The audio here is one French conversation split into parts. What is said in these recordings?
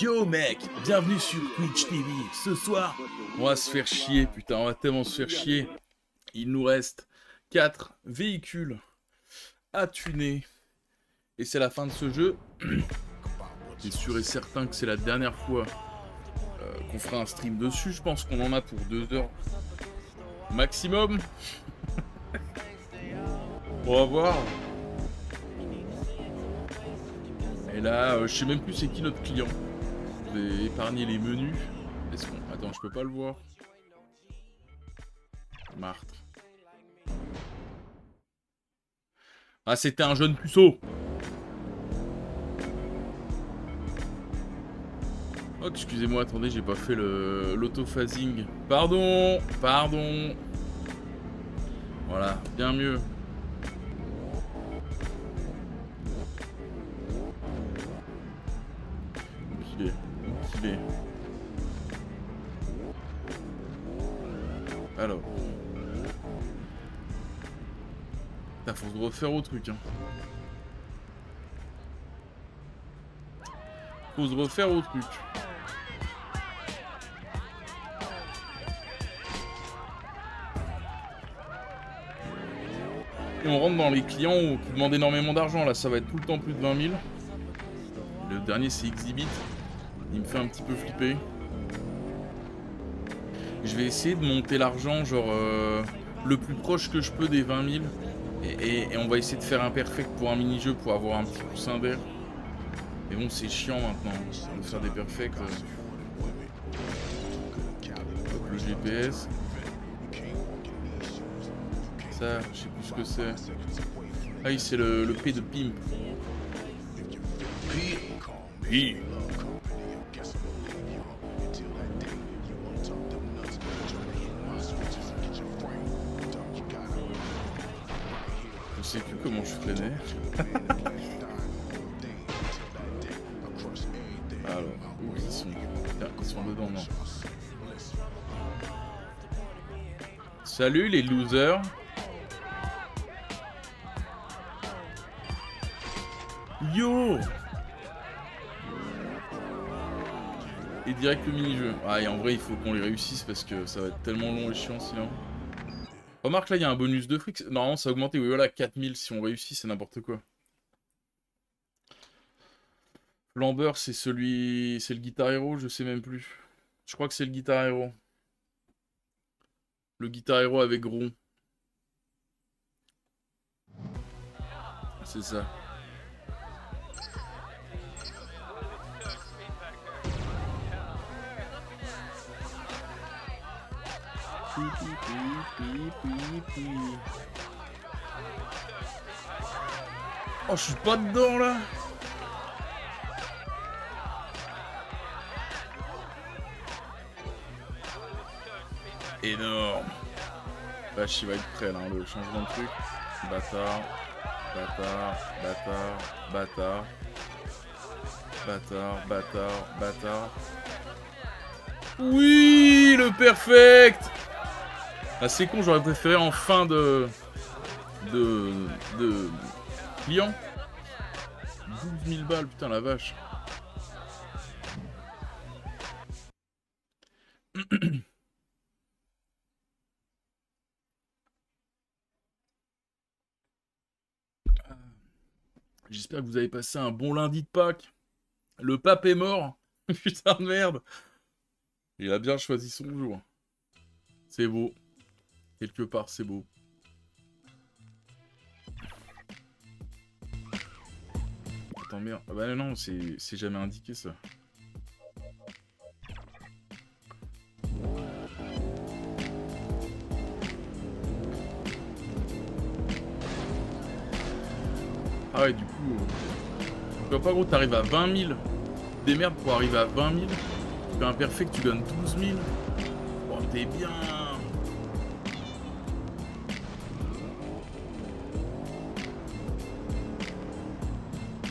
Yo mec, bienvenue sur Twitch TV. Ce soir, on va se faire chier, putain, on va tellement se faire chier. Il nous reste 4 véhicules à tuner. Et c'est la fin de ce jeu. Je suis sûr et certain que c'est la dernière fois qu'on fera un stream dessus. Je pense qu'on en a pour 2 heures maximum. On va voir. Et là, je sais même plus c'est qui notre client. Je vais épargner les menus. Est-ce qu'on... Attends, je peux pas le voir. Martre. Ah, c'était un jeune puceau. Oh, excusez-moi, attendez, j'ai pas fait l'auto-phasing. Pardon, pardon. Voilà, bien mieux. Où qu'il est. Alors. Putain, faut se refaire au truc, hein. Faut se refaire au truc. Et on rentre dans les clients qui demandent énormément d'argent. Là, ça va être tout le temps plus de 20 000. Le dernier, c'est Exhibit. Il me fait un petit peu flipper. Je vais essayer de monter l'argent, genre, le plus proche que je peux des 20 000. Et on va essayer de faire un perfect pour un mini-jeu pour avoir un petit coussin d'air. Mais bon, c'est chiant maintenant de faire des perfects. Hop, le GPS. Ça, je sais plus ce que c'est. Ah oui, c'est le P de Pimp. P. Je sais plus comment je freinais. Alors, où ils sont? Putain, ils sont dedans, non. Salut les losers. Yo! Et direct le mini-jeu. Ah, et en vrai, il faut qu'on les réussisse parce que ça va être tellement long et chiant sinon. Remarque, là, il y a un bonus de fric. Normalement, ça a augmenté. Oui, voilà, 4000 si on réussit, c'est n'importe quoi. Flamber, c'est celui... C'est le Guitar Hero, je sais même plus. Je crois que c'est le Guitar Hero. Le Guitar Hero avec Gron. C'est ça. Oh, je suis pas dedans là. Énorme. Vache, il va être prêt là, hein, le changement de truc. Bâtard. Bâtard. Bâtard. Bâtard. Bâtard. Bâtard. Bâtard. Oui, le perfect. Ah, c'est con, j'aurais préféré en fin de client. 12 000 balles, putain la vache. J'espère que vous avez passé un bon lundi de Pâques. Le pape est mort. Putain de merde. Il a bien choisi son jour. C'est beau. Quelque part, c'est beau. Attends, merde. Ah bah non, c'est jamais indiqué, ça. Ah ouais, du coup... Tu vois pas, gros, t'arrives à 20 000. Des merdes pour arriver à 20 000. Tu fais un perfect, tu donnes 12 000. Oh, t'es bien.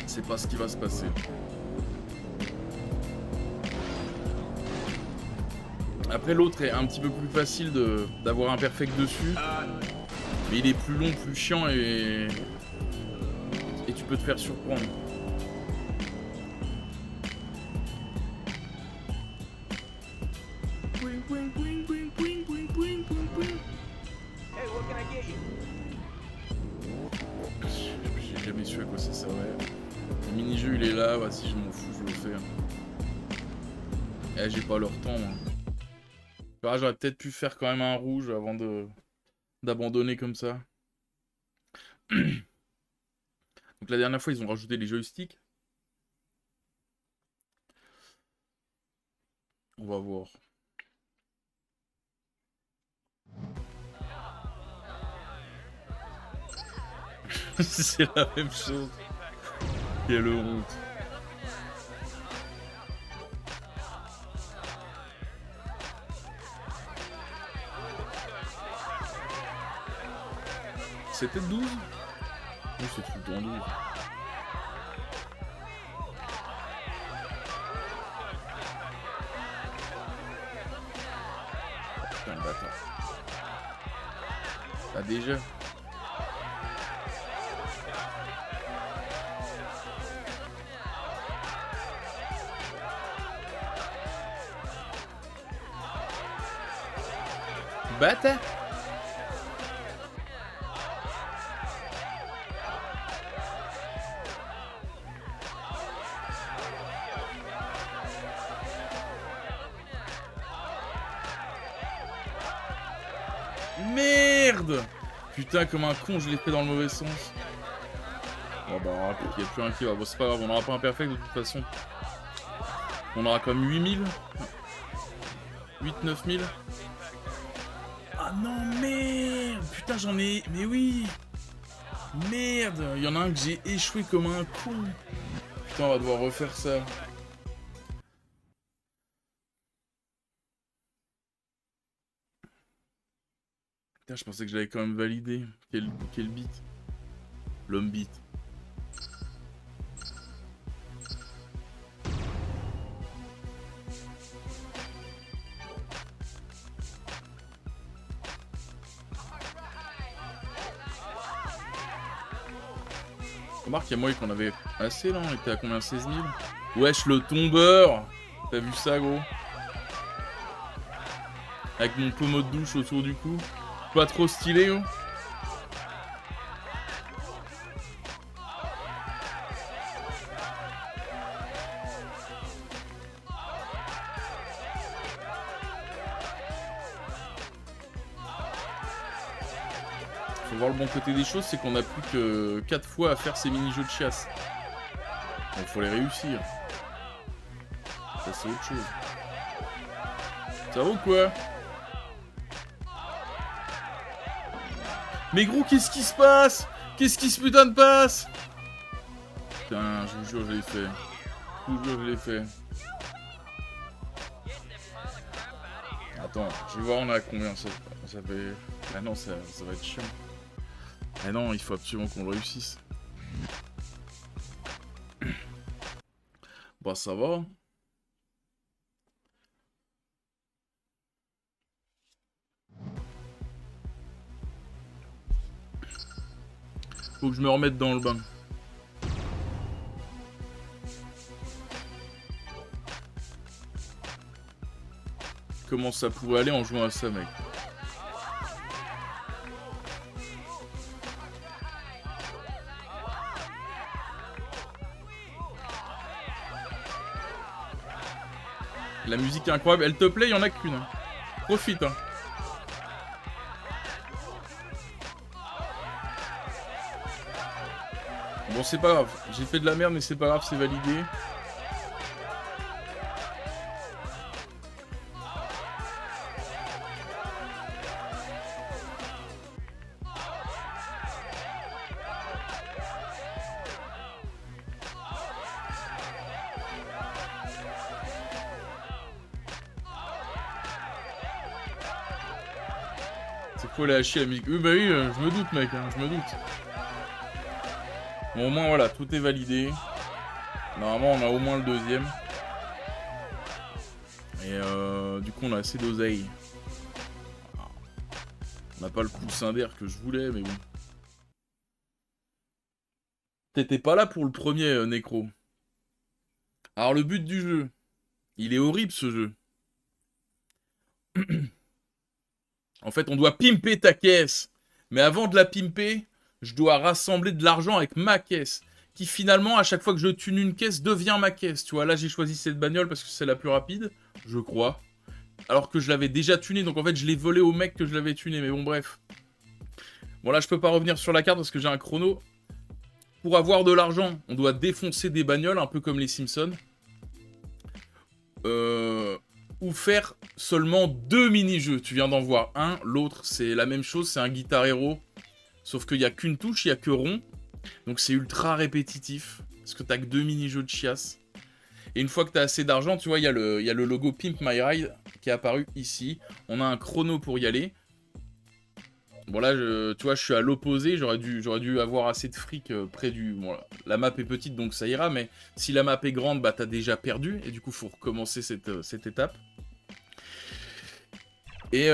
C'est pas ce qui va se passer. Après, l'autre est un petit peu plus facile d'avoir un perfect dessus. Mais il est plus long, plus chiant et tu peux te faire surprendre. J'ai jamais su à quoi ça servait. Le mini-jeu il est là, bah, si je m'en fous, je le fais. Eh, j'ai pas leur temps. Ah, j'aurais peut-être pu faire quand même un rouge avant d'abandonner comme ça. Donc la dernière fois, ils ont rajouté les joysticks. On va voir. C'est la même chose. Quelle honte. C'était 12 ? Oui, c'est tout le temps 12. Putain, le bâtard. Ah, déjà. Bâtard. Merde. Putain, comme un con, je l'ai fait dans le mauvais sens. Bon bah, il n'y a plus un qui va. Bon, c'est pas grave, on n'aura pas un perfect de toute façon. On aura comme 8000. 8-9 000. Ah non, merde. Putain, j'en ai... Mais oui. Merde. Il y en a un que j'ai échoué comme un con. Putain, on va devoir refaire ça. Putain, je pensais que je l'avais quand même validé. Quel beat. L'homme beat. Remarque, il y a moi qu'on avait assez là, on était à combien? 16 000. Wesh, le tombeur. T'as vu ça, gros? Avec mon pommeau de douche autour du cou. Pas trop stylé, oh. Faut voir le bon côté des choses, c'est qu'on a plus que 4 fois à faire ces mini-jeux de chasse. Donc faut les réussir. Ça c'est autre chose. Ça va ou quoi? Mais gros, qu'est-ce qui se passe? Qu'est-ce qui se putain de passe? Putain, je vous jure, je l'ai fait. Je vous jure, je l'ai fait. Attends, je vais voir on a combien ça fait... Ah non, ça va être chiant. Ah non, il faut absolument qu'on le réussisse. Bah ça va. Faut que je me remette dans le bain. Comment ça pourrait aller en jouant à ça, mec? La musique est incroyable. Elle te plaît, il y en a qu'une. Hein. Profite. Hein. Bon, c'est pas grave. J'ai fait de la merde, mais c'est pas grave, c'est validé. C'est quoi la chier la musique? Bah oui, je me doute, mec, hein, je me doute. Bon, au moins, voilà, tout est validé. Normalement, on a au moins le deuxième. Et du coup, on a assez d'oseille. On n'a pas le coussin d'air que je voulais, mais bon. T'étais pas là pour le premier, Necro. Alors, le but du jeu. Il est horrible, ce jeu. En fait, on doit pimper ta caisse. Mais avant de la pimper, je dois rassembler de l'argent avec ma caisse. Qui finalement, à chaque fois que je tune une caisse, devient ma caisse. Tu vois, là, j'ai choisi cette bagnole parce que c'est la plus rapide, je crois. Alors que je l'avais déjà tuné, donc en fait, je l'ai volé au mec que je l'avais tuné. Mais bon, bref. Bon, là, je peux pas revenir sur la carte parce que j'ai un chrono. Pour avoir de l'argent, on doit défoncer des bagnoles, un peu comme les Simpsons. Ou faire seulement 2 mini-jeux. Tu viens d'en voir un, l'autre c'est la même chose, c'est un Guitar Hero. Sauf qu'il n'y a qu'une touche, il n'y a que rond. Donc c'est ultra répétitif. Parce que t'as que 2 mini-jeux de chiasse. Et une fois que t'as assez d'argent, tu vois, il y a le logo Pimp My Ride qui est apparu ici. On a un chrono pour y aller. Bon là, tu vois, je suis à l'opposé. J'aurais dû avoir assez de fric près du... Bon, la map est petite, donc ça ira. Mais si la map est grande, bah t'as déjà perdu. Et du coup, faut recommencer cette étape. Et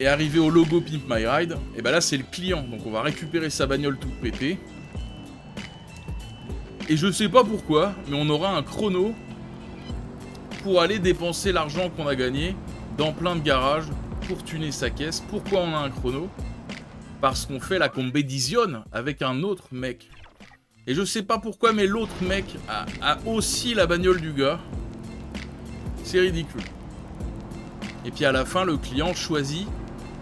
arrivé au logo Pimp My Ride, et bah là, c'est le client. Donc on va récupérer sa bagnole toute pétée. Et je sais pas pourquoi, mais on aura un chrono pour aller dépenser l'argent qu'on a gagné dans plein de garages pour tuner sa caisse. Pourquoi on a un chrono? Parce qu'on fait la compétition avec un autre mec. Et je sais pas pourquoi, mais l'autre mec a aussi la bagnole du gars. C'est ridicule. Et puis à la fin, le client choisit,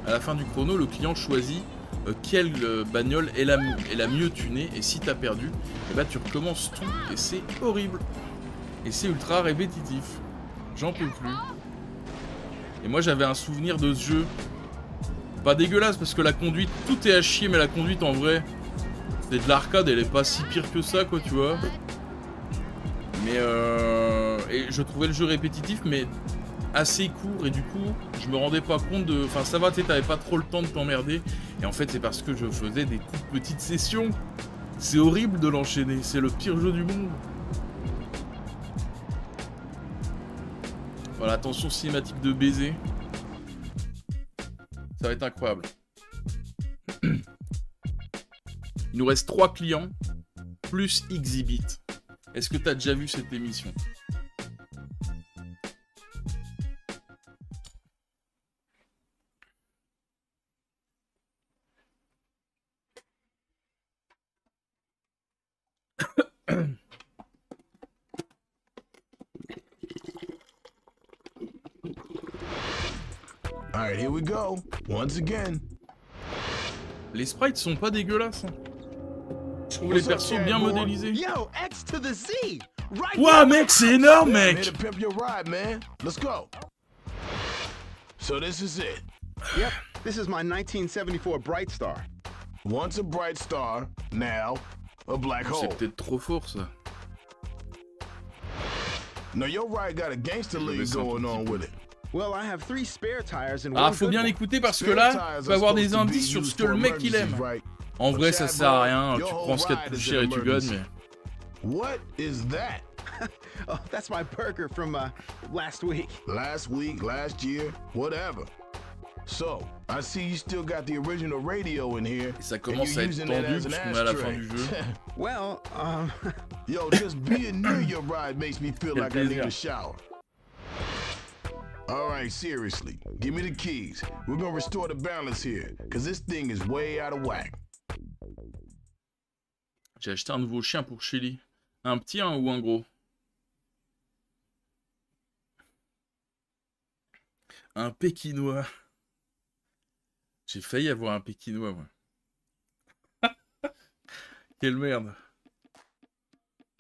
à la fin du chrono, le client choisit quelle bagnole est la mieux tunée. Et si t'as perdu, et bah tu recommences tout. Et c'est horrible. Et c'est ultra répétitif. J'en peux plus. Et moi j'avais un souvenir de ce jeu. Pas dégueulasse parce que la conduite, tout est à chier, mais la conduite en vrai, c'est de l'arcade, elle est pas si pire que ça quoi, tu vois. Mais et je trouvais le jeu répétitif, mais assez court, et du coup, je me rendais pas compte de... Enfin ça va, tu sais, t'avais pas trop le temps de t'emmerder. Et en fait c'est parce que je faisais des toutes petites sessions. C'est horrible de l'enchaîner, c'est le pire jeu du monde. Voilà, attention cinématique de baiser. Ça va être incroyable. Il nous reste 3 clients, plus Exhibit. Est-ce que t'as déjà vu cette émission? Alright, here we go. Once again. Les sprites sont pas dégueulasses. Hein. Je trouve les persos bien modélisés. Ouah, mec, c'est énorme, mec. Let's go. So this is it. Yep, this is my 1974 Bright Star. Once a bright star, now a black hole. C'est peut-être trop fort, ça. Now your ride got a gangster league going on with it. Well, I have 3 spare tires and Ah, faut bien l'écouter parce que là, tu vas avoir des indices sur ce que le mec il aime. En vrai, ça sert à rien. Tu prends ce qu'il y a de plus cher et tu gagnes, mais... What is that? Oh, that's my burger from last week. Last week, last year, whatever. So, I see you still got the original radio in here. Et ça commence à être tendu puisqu'on est à la fin du jeu. Well, Yo, just being near your ride makes me feel like I need a shower. All right, seriously, give me the keys. We're gonna restore the balance here, cause this thing is way out of whack. J'ai acheté un nouveau chien pour Shelly. Un petit ou un gros? Un Pékinois. J'ai failli avoir un Pékinois, moi. Quelle merde.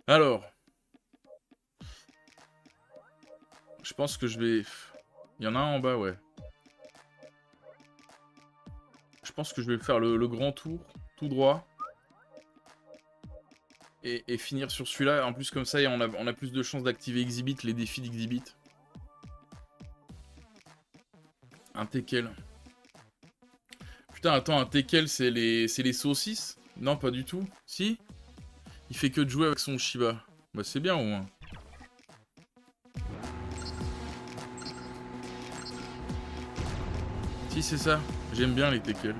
Alors. Je pense que je vais... Il y en a un en bas, ouais. Je pense que je vais faire le grand tour, tout droit. Et finir sur celui-là. En plus, comme ça, on a plus de chances d'activer Exhibit, les défis d'Exhibit. Un teckel. Putain, attends, un teckel, c'est les saucisses? Non, pas du tout. Si? Il fait que de jouer avec son Shiba. Bah, c'est bien, au moins. Si, c'est ça. J'aime bien les teckels.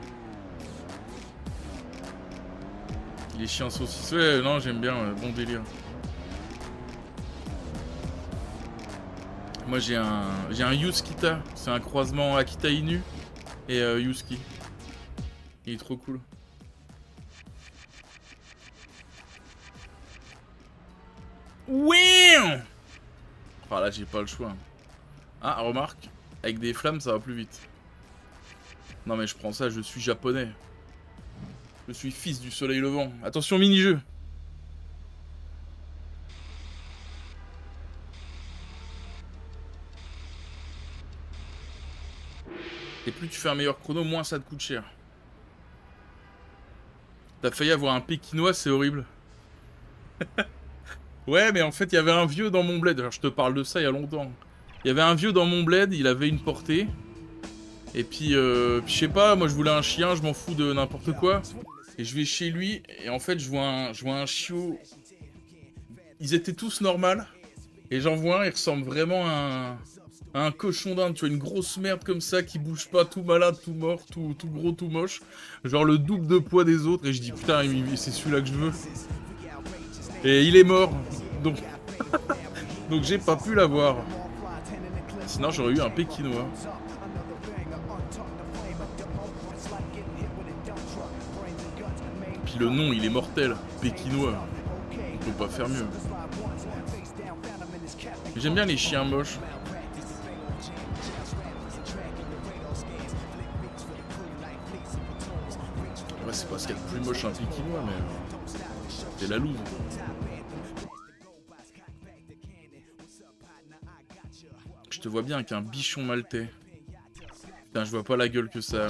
Les chiens saucisses. Ouais, non, j'aime bien. Bon délire. Moi, j'ai un Yuskita. C'est un croisement Akita Inu et Yuski. Il est trop cool. Oui. Ah, là, j'ai pas le choix. Ah, remarque. Avec des flammes, ça va plus vite. Non, mais je prends ça, je suis japonais. Je suis fils du soleil levant. Attention, mini-jeu. Et plus tu fais un meilleur chrono, moins ça te coûte cher. T'as failli avoir un Pékinois, c'est horrible. Ouais, mais en fait, il y avait un vieux dans mon bled. Alors, je te parle de ça il y a longtemps. Il y avait un vieux dans mon bled, il avait une portée. Et puis je sais pas, moi je voulais un chien, je m'en fous de n'importe quoi. Et je vais chez lui, et en fait, je vois un chiot. Ils étaient tous normaux. Et j'en vois un, il ressemble vraiment à un cochon d'Inde. Tu vois, une grosse merde comme ça, qui bouge pas, tout malade, tout mort, tout gros, tout moche. Genre le double de poids des autres. Et je dis, putain, c'est celui-là que je veux. Et il est mort. Donc, donc j'ai pas pu l'avoir. Sinon, j'aurais eu un Pékinois. Puis le nom, il est mortel. Pékinois. On peut pas faire mieux. J'aime bien les chiens moches. Ouais, c'est pas ce qu'il y a de plus moche un Pékinois, mais c'est la loose. Je te vois bien avec un bichon maltais. Putain, je vois pas la gueule que ça a.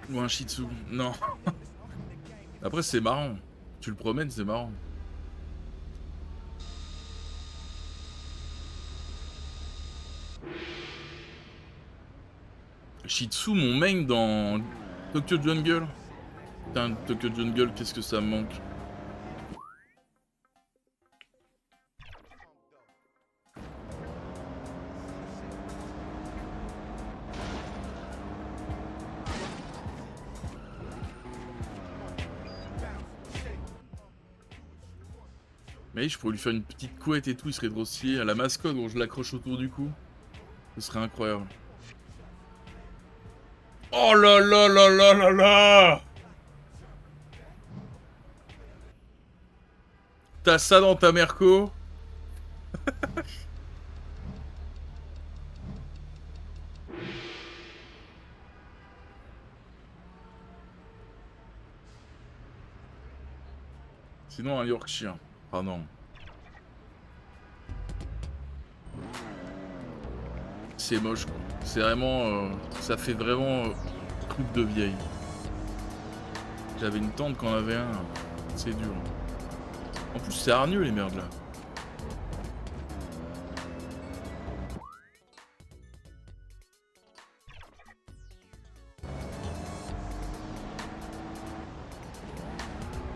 Ou un Shih Tzu. Non. Après, c'est marrant. Tu le promènes, c'est marrant. Shih Tzu, mon main dans Tokyo Jungle. Putain, Tokyo Jungle, qu'est-ce que ça me manque. Mais je pourrais lui faire une petite couette et tout, il serait trop stylé. À la mascotte, où je l'accroche autour du cou. Ce serait incroyable. Oh là là là là là là! T'as ça dans ta Merco? Sinon un Yorkshire. Ah non. C'est moche quoi. C'est vraiment... ça fait vraiment truc de vieille. J'avais une tante quand on avait un. C'est dur. En plus c'est hargneux les merdes là.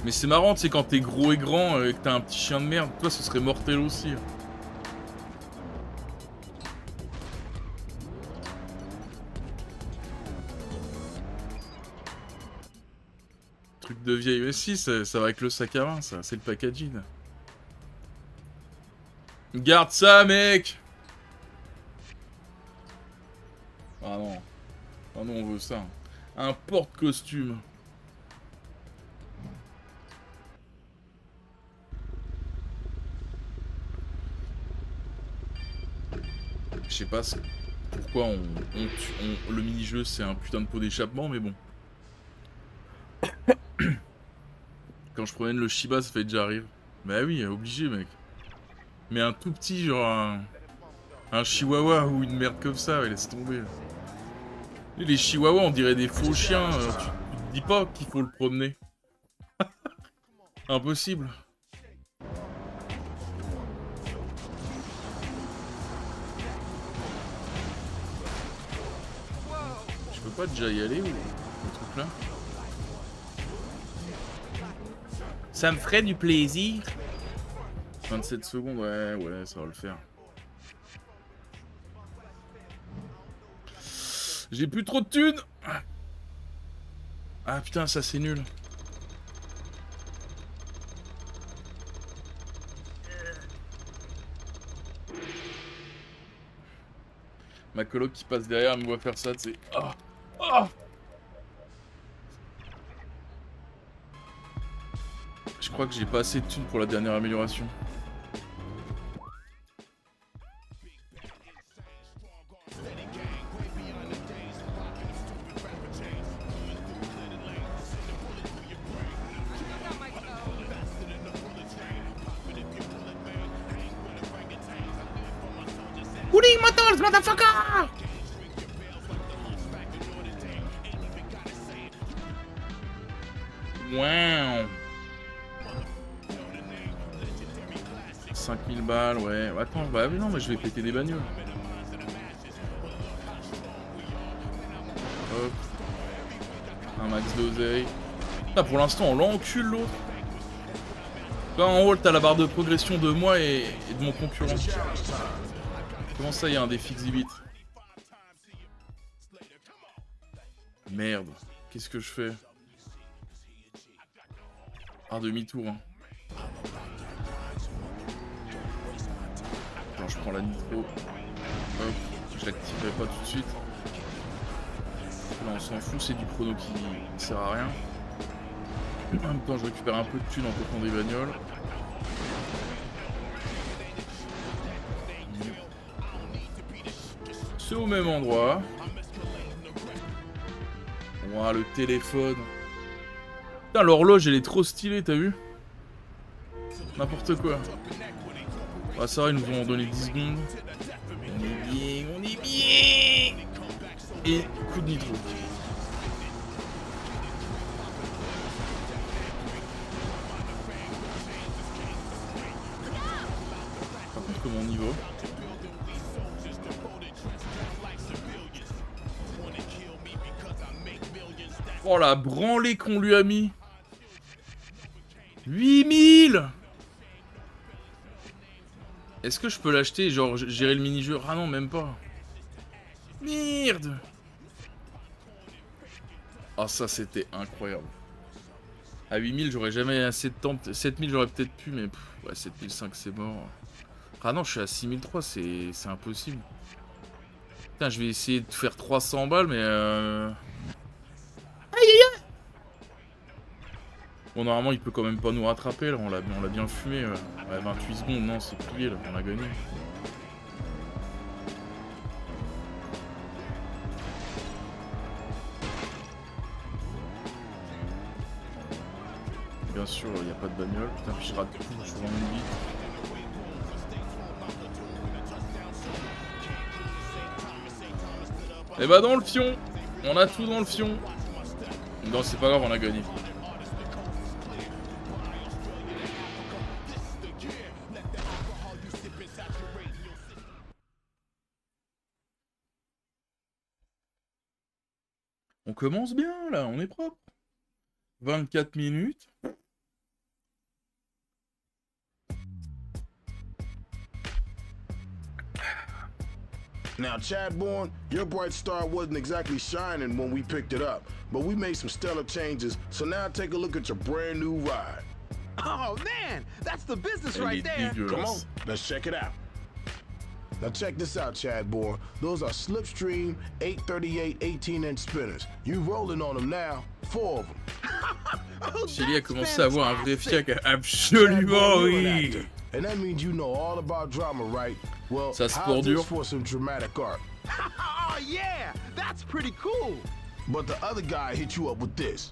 Mais c'est marrant, tu sais, quand t'es gros et grand et que t'as un petit chien de merde, toi ce serait mortel aussi. Truc de vieille. Mais si, ça va avec le sac à main, ça, c'est le packaging. Garde ça, mec! Ah non. Ah non, on veut ça. Un porte-costume. Je sais pas pourquoi le mini-jeu c'est un putain de pot d'échappement, mais bon. Quand je promène le Shiba, ça fait déjà rire. Bah oui, obligé, mec. Mais un tout petit, genre un chihuahua ou une merde comme ça, ouais, laisse tomber. Les chihuahuas, on dirait des faux chiens. Tu te dis pas qu'il faut le promener. Impossible. Je peux pas déjà y aller ou le truc là? Ça me ferait du plaisir. 27 secondes, ouais, ça va le faire. J'ai plus trop de thunes. Ah putain, ça c'est nul. Ma coloc qui passe derrière me voit faire ça, tu sais. Oh, oh. Je crois que j'ai pas assez de thunes pour la dernière amélioration. Cooling motors, motherfucker! Wow! 5000 balles, ouais. Attends, bah non, mais je vais péter des bagnoles. Hop. Un max d'oseille. Ah, pour l'instant, on l'encule l'autre. Là, en haut, t'as la barre de progression de moi et de mon concurrent. Comment ça, il y a un défi exhibit? Merde. Qu'est-ce que je fais? Ah, demi-tour. Hein. Attends, je prends la nitro. Hop. Je l'activerai pas tout de suite. Là, on s'en fout, c'est du chrono qui ne sert à rien. En même temps, je récupère un peu de thunes en coupant des bagnoles. C'est au même endroit. Ouah, le téléphone. Putain, l'horloge, elle est trop stylée, t'as vu? N'importe quoi. Ah, ça va, ils nous ont donné 10 secondes. On est bien, on est bien. Et coup de nitro. Par contre, comment on y va? Oh la branlée qu'on lui a mis. 8000. Est-ce que je peux l'acheter, genre gérer le mini-jeu? Ah non, même pas. Merde. Ah, ça c'était incroyable. À 8000 j'aurais jamais assez de temps. 7000 j'aurais peut-être pu, mais ouais, 7005 c'est mort. Ah non, je suis à 6003, c'est impossible. Putain, je vais essayer de faire 300 balles, mais Aïe aïe aïe. Bon, normalement il peut quand même pas nous rattraper là, on l'a bien fumé. Ouais, 28 secondes, non, c'est plié là, on a gagné. Bien sûr, il n'y a pas de bagnole. Putain, puis je rate tout, je suis vraiment vite. Et bah dans le fion. On a tout dans le fion. Non, c'est pas grave, on a gagné. On commence bien là, on est propre. 24 minutes. Now, Chadbourne, your bright star wasn't exactly shining when we picked it up, but we made some stellar changes, so now take a look at your brand new ride. Oh, man, that's the business right there. Come on, let's check it out. Now check this out, Chadbourne. Those are Slipstream 838 18-inch spinners. You rolling on them now, 4 of them. Shelly a commencé à avoir un vrai fiac, absolument oui. And that means you know all about drama, right? Well, Ça, c'est how's pour this dur. for some dramatic art? Oh, yeah, that's pretty cool. But the other guy hit you up with this.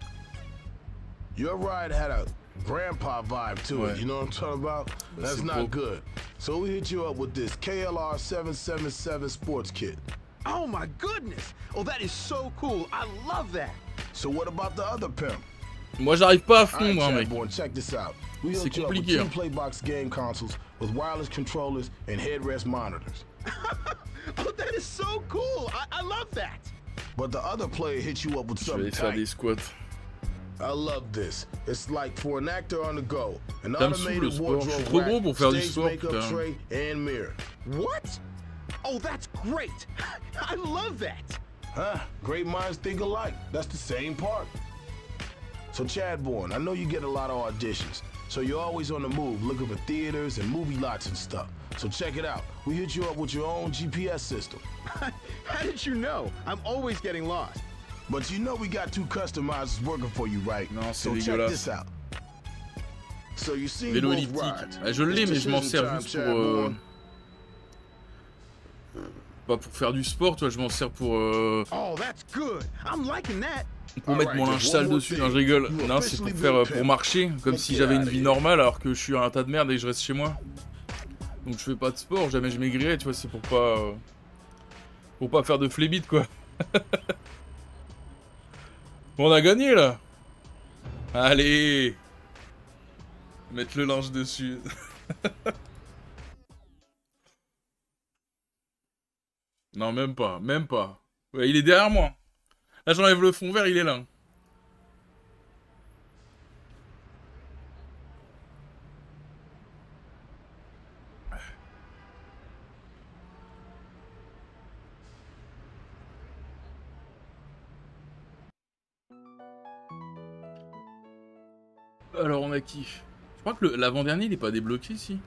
Your ride had a grandpa vibe to Ouais. it, you know what I'm talking about? That's C'est not beau. good. So we hit you up with this KLR 777 sports kit. Oh, my goodness. Oh, that is so cool. I love that. So what about the other pimp? Moi, j'arrive pas à All fond, right, moi, mec. Chadbourne, check this out. We C'est hooked you up with compliqué, 2 hein. Playbox game consoles with wireless controllers and headrest monitors. Oh, that is so cool. I love that. But the other player hit you up with Je vais something aller faire tight. des squats. I love this. It's like for an actor on the go. An Ça me saoule, le automated sport. Je suis wardrobe trop gros rack, pour faire du stage sport, makeup putain. tray, and mirror. What? Oh, that's great. I love that. Huh? Great minds think alike. That's the same part. So Chadbourne, I know you get a lot of auditions. So you're always on the move, looking for theaters and movie lots and stuff. So check it out. We hit you up with your own GPS system. How did you know? I'm always getting lost. But you know we got 2 customizers working for you, right? Non, c'est so check dégueulasse. this out. So you see Vélo both elliptique. rides. Ah, je l'ai, It's mais je m'en decision sers time, juste pour... Chadbourne. Pas pour faire du sport, toi, je m'en sers pour Oh, that's good. I'm liking that. mettre mon linge sale dessus. Non, je rigole. Non, c'est pour faire pour marcher, comme si j'avais une vie normale, alors que je suis un tas de merde et que je reste chez moi. Donc je fais pas de sport, jamais je maigrirai, tu vois, c'est pour pas faire de flébite, quoi. Bon, on a gagné, là. Allez, mettre le linge dessus. Non, même pas, même pas. Ouais, il est derrière moi. Là, j'enlève le fond vert, il est là. Alors, on a qui? Je crois que l'avant-dernier, il est pas débloqué, si.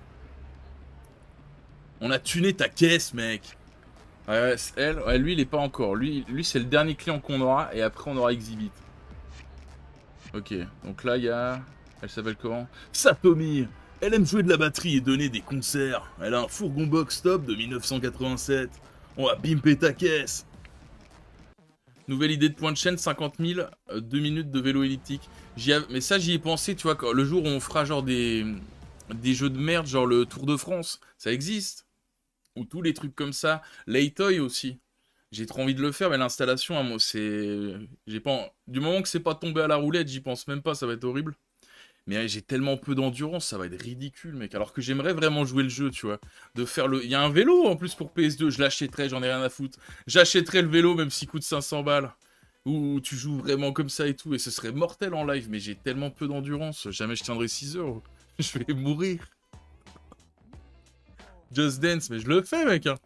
On a tuné ta caisse, mec. Ouais, elle, ouais, lui, il est pas encore. Lui c'est le dernier client qu'on aura, et après, on aura Exhibit. Ok, donc là, il y a... Elle s'appelle comment? Satomi. Elle aime jouer de la batterie et donner des concerts. Elle a un fourgon box-top de 1987. On va pimper ta caisse. Nouvelle idée de point de chaîne, 50 000, 2 minutes de vélo elliptique. Mais ça, j'y ai pensé, tu vois, le jour où on fera genre des jeux de merde, genre le Tour de France, ça existe. Ou tous les trucs comme ça. Laytoy aussi. J'ai trop envie de le faire, mais l'installation, hein, moi, c'est... Du moment que c'est pas tombé à la roulette, j'y pense même pas, ça va être horrible. Mais j'ai tellement peu d'endurance, ça va être ridicule, mec. Alors que j'aimerais vraiment jouer le jeu, tu vois. De faire le... Il y a un vélo, en plus, pour PS2. Je l'achèterais, j'en ai rien à foutre. J'achèterais le vélo, même s'il coûte 500 balles. Où tu joues vraiment comme ça et tout. Et ce serait mortel en live, mais j'ai tellement peu d'endurance. Jamais je tiendrai 6 heures. Je vais mourir. Just Dance, mais je le fais, mec. Hein.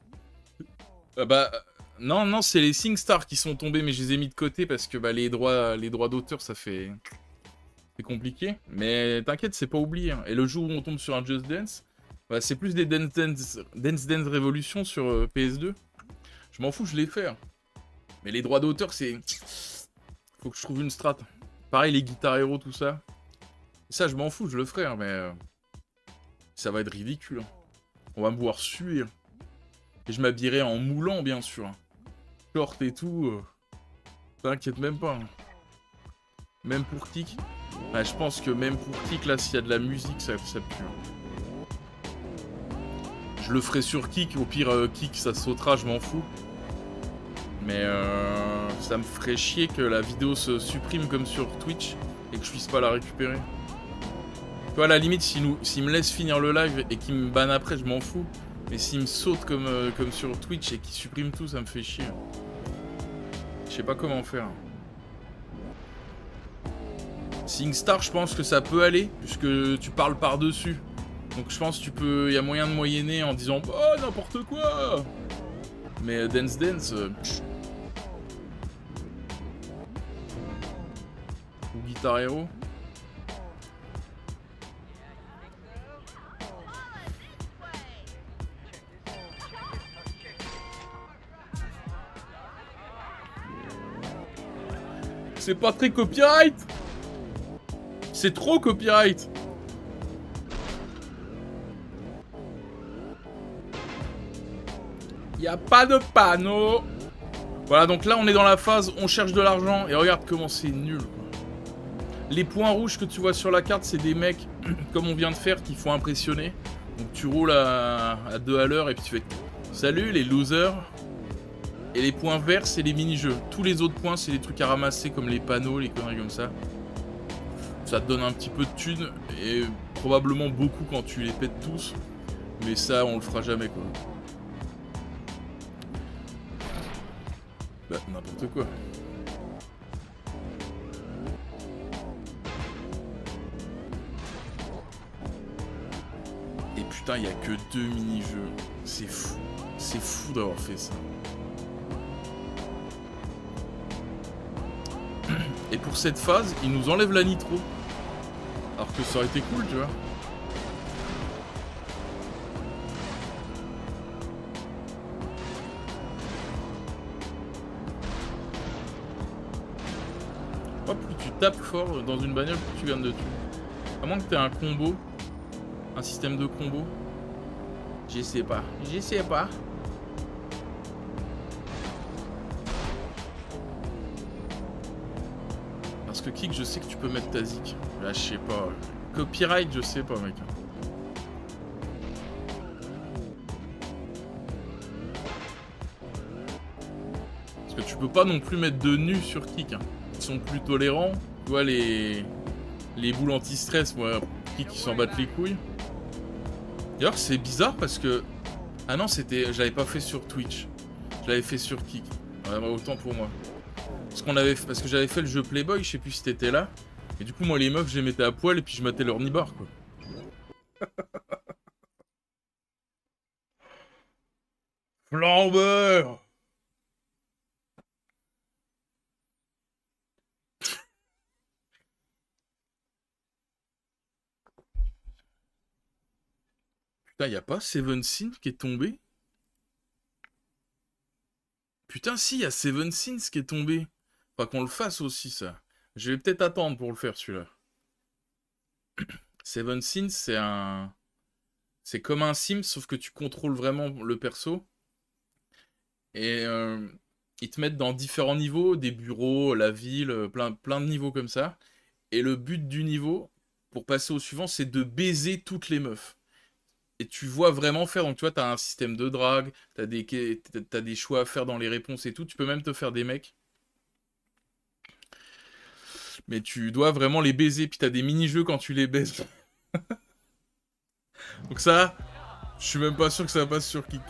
Non, c'est les SingStar qui sont tombés, mais je les ai mis de côté parce que les droits d'auteur, ça fait... C'est compliqué, mais t'inquiète, c'est pas oublié. Hein. Et le jour où on tombe sur un Just Dance, c'est plus des Dance Revolution sur PS2. Je m'en fous, je les fais. Hein. Mais les droits d'auteur, c'est... Faut que je trouve une strat. Pareil, les Guitar Hero, tout ça. Et ça, je m'en fous, je le ferai, hein, mais... Ça va être ridicule. Hein. On va me voir suer. Hein. Et je m'habillerai en moulant, bien sûr. Hein. Short et tout. T'inquiète même pas. Hein. Même pour Kik. Ouais, je pense que même pour Kik, là, s'il y a de la musique, ça pue. Je le ferai sur Kik. Au pire, Kik, ça sautera, je m'en fous. Mais ça me ferait chier que la vidéo se supprime comme sur Twitch et que je puisse pas la récupérer. Tu vois, à la limite, s'il me laisse finir le live et qu'il me banne après, je m'en fous. Mais s'il me saute comme sur Twitch et qu'il supprime tout, ça me fait chier. Je sais pas comment faire. SingStar, je pense que ça peut aller, puisque tu parles par-dessus. Donc je pense qu'il y a moyen de moyenner en disant « Oh, n'importe quoi !» Mais Dance Dance... Ou Guitar Hero. C'est pas très copyright! C'est trop copyright! Il n'y a pas de panneau. Voilà, donc là, on est dans la phase, on cherche de l'argent. Et regarde comment c'est nul, quoi. Les points rouges que tu vois sur la carte, c'est des mecs, comme on vient de faire, qu'il faut impressionner. Donc tu roules à 2 à l'heure et puis tu fais « Salut les losers !» Et les points verts, c'est les mini-jeux. Tous les autres points, c'est des trucs à ramasser, comme les panneaux, les conneries comme ça. Ça te donne un petit peu de thunes, et probablement beaucoup quand tu les pètes tous. Mais ça, on le fera jamais, quoi. Bah, n'importe quoi. Et putain, il n'y a que 2 mini-jeux. C'est fou. C'est fou d'avoir fait ça. Et pour cette phase, ils nous enlèvent la nitro. Alors que ça aurait été cool, tu vois. Oh, plus tu tapes fort dans une bagnole, plus tu gagnes dessus. À moins que tu aies un combo. Un système de combo. Je sais pas. Je sais pas. Parce que kick, je sais que tu peux mettre ta zik. Là, je sais pas. Copyright, je sais pas, mec. Parce que tu peux pas non plus mettre de nu sur kick. Hein. Ils sont plus tolérants. Tu vois, les boules anti-stress, moi, kick, ils s'en battent les couilles. D'ailleurs, c'est bizarre parce que... Ah non, c'était... Je l'avais pas fait sur Twitch. Je l'avais fait sur Kick. Ouais, autant pour moi. Parce que j'avais fait le jeu Playboy, je sais plus si t'étais là. Et du coup, moi, les meufs, je les mettais à poil et puis je matais leur nibar, quoi. Flambeur! Putain, y a pas Seven Sins qui est tombé? Putain, si, y a Seven Sins qui est tombé. Enfin, qu'on le fasse aussi, ça. Je vais peut-être attendre pour le faire, celui-là. Seven Sins, c'est un... C'est comme un Sims, sauf que tu contrôles vraiment le perso. Et ils te mettent dans différents niveaux, des bureaux, la ville, plein de niveaux comme ça. Et le but du niveau, pour passer au suivant, c'est de baiser toutes les meufs. Et tu vois vraiment faire, donc tu vois, t'as un système de drague, t'as des choix à faire dans les réponses et tout, tu peux même te faire des mecs. Mais tu dois vraiment les baiser, puis t'as des mini-jeux quand tu les baises. Donc ça, je suis même pas sûr que ça passe sur Kick.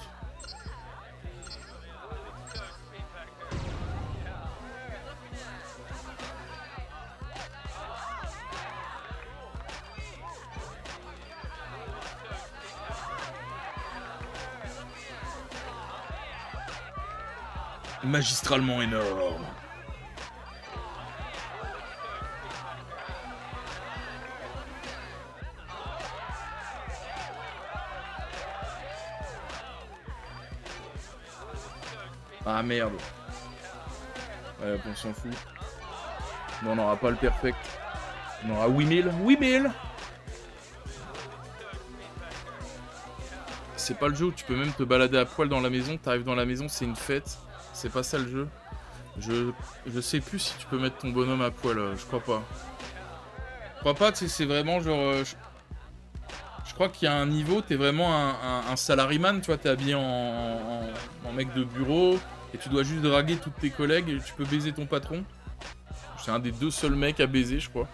Magistralement énorme. Ah merde. Ouais, on s'en fout. Mais on n'aura pas le perfect. On aura 8000. 8000. C'est pas le jeu où tu peux même te balader à poil dans la maison. T'arrives dans la maison, c'est une fête. C'est pas ça le jeu. Je sais plus si tu peux mettre ton bonhomme à poil. Je crois pas. Je crois pas que c'est vraiment genre... Je crois qu'il y a un niveau, t'es vraiment un salaryman, tu vois, t'es habillé en mec de bureau, et tu dois juste draguer tous tes collègues, et tu peux baiser ton patron. C'est un des 2 seuls mecs à baiser, je crois.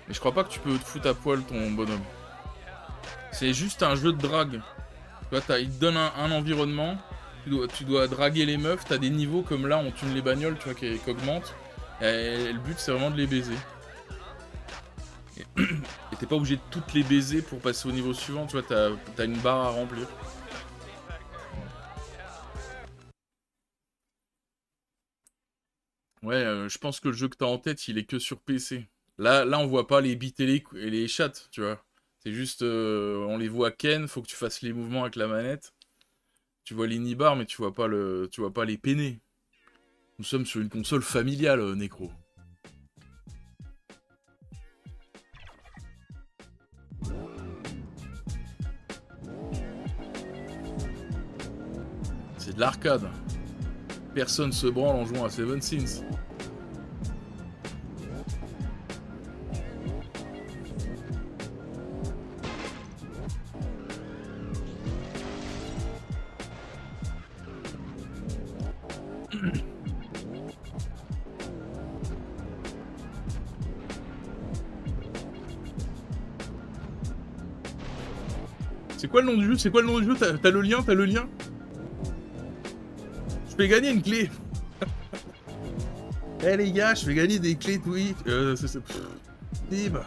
Mais je crois pas que tu peux te foutre à poil ton bonhomme. C'est juste un jeu de drague. Tu vois, il te donne un environnement, tu dois draguer les meufs, t'as des niveaux comme là, on tune les bagnoles, tu vois, qui augmentent. Et le but, c'est vraiment de les baiser. Et t'es pas obligé de toutes les baiser pour passer au niveau suivant, tu vois, t'as une barre à remplir. Ouais, je pense que le jeu que t'as en tête, il est que sur PC. Là on voit pas les bits et les chats, tu vois. C'est juste, on les voit ken, faut que tu fasses les mouvements avec la manette. Tu vois les nibar, mais tu vois pas les peinés. Nous sommes sur une console familiale, Necro. c'est de l'arcade. Personne se branle en jouant à Seven Sins. C'est quoi le nom du jeu? C'est quoi le nom du jeu? T'as le lien? T'as le lien? Je fais gagner une clé. Eh les gars, je fais gagner des clés Twitch. Bim.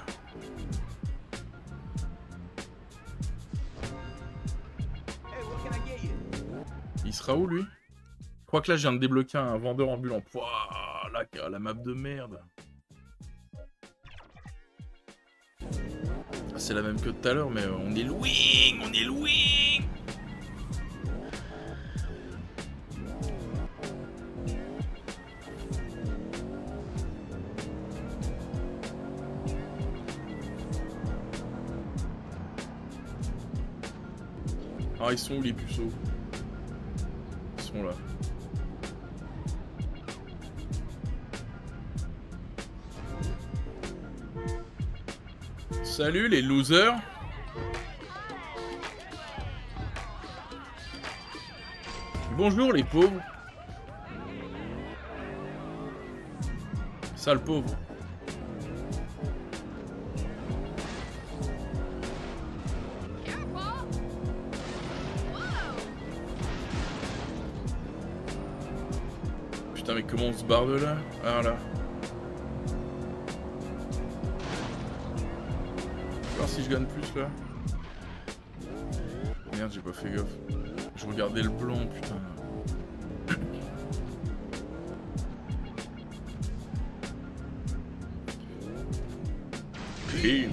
Il sera où lui? Je crois que là je viens de débloquer un vendeur ambulant. Pouah, là, la map de merde. C'est la même que tout à l'heure, mais on est loin, on est loin. Ah, ils sont où les puceaux? Ils sont là. Salut les losers. Bonjour les pauvres. Sale pauvre. Putain mais comment on se barre de là? Ah là. Si je gagne plus là. Merde, j'ai pas fait gaffe. Je regardais le blanc, putain. Bim.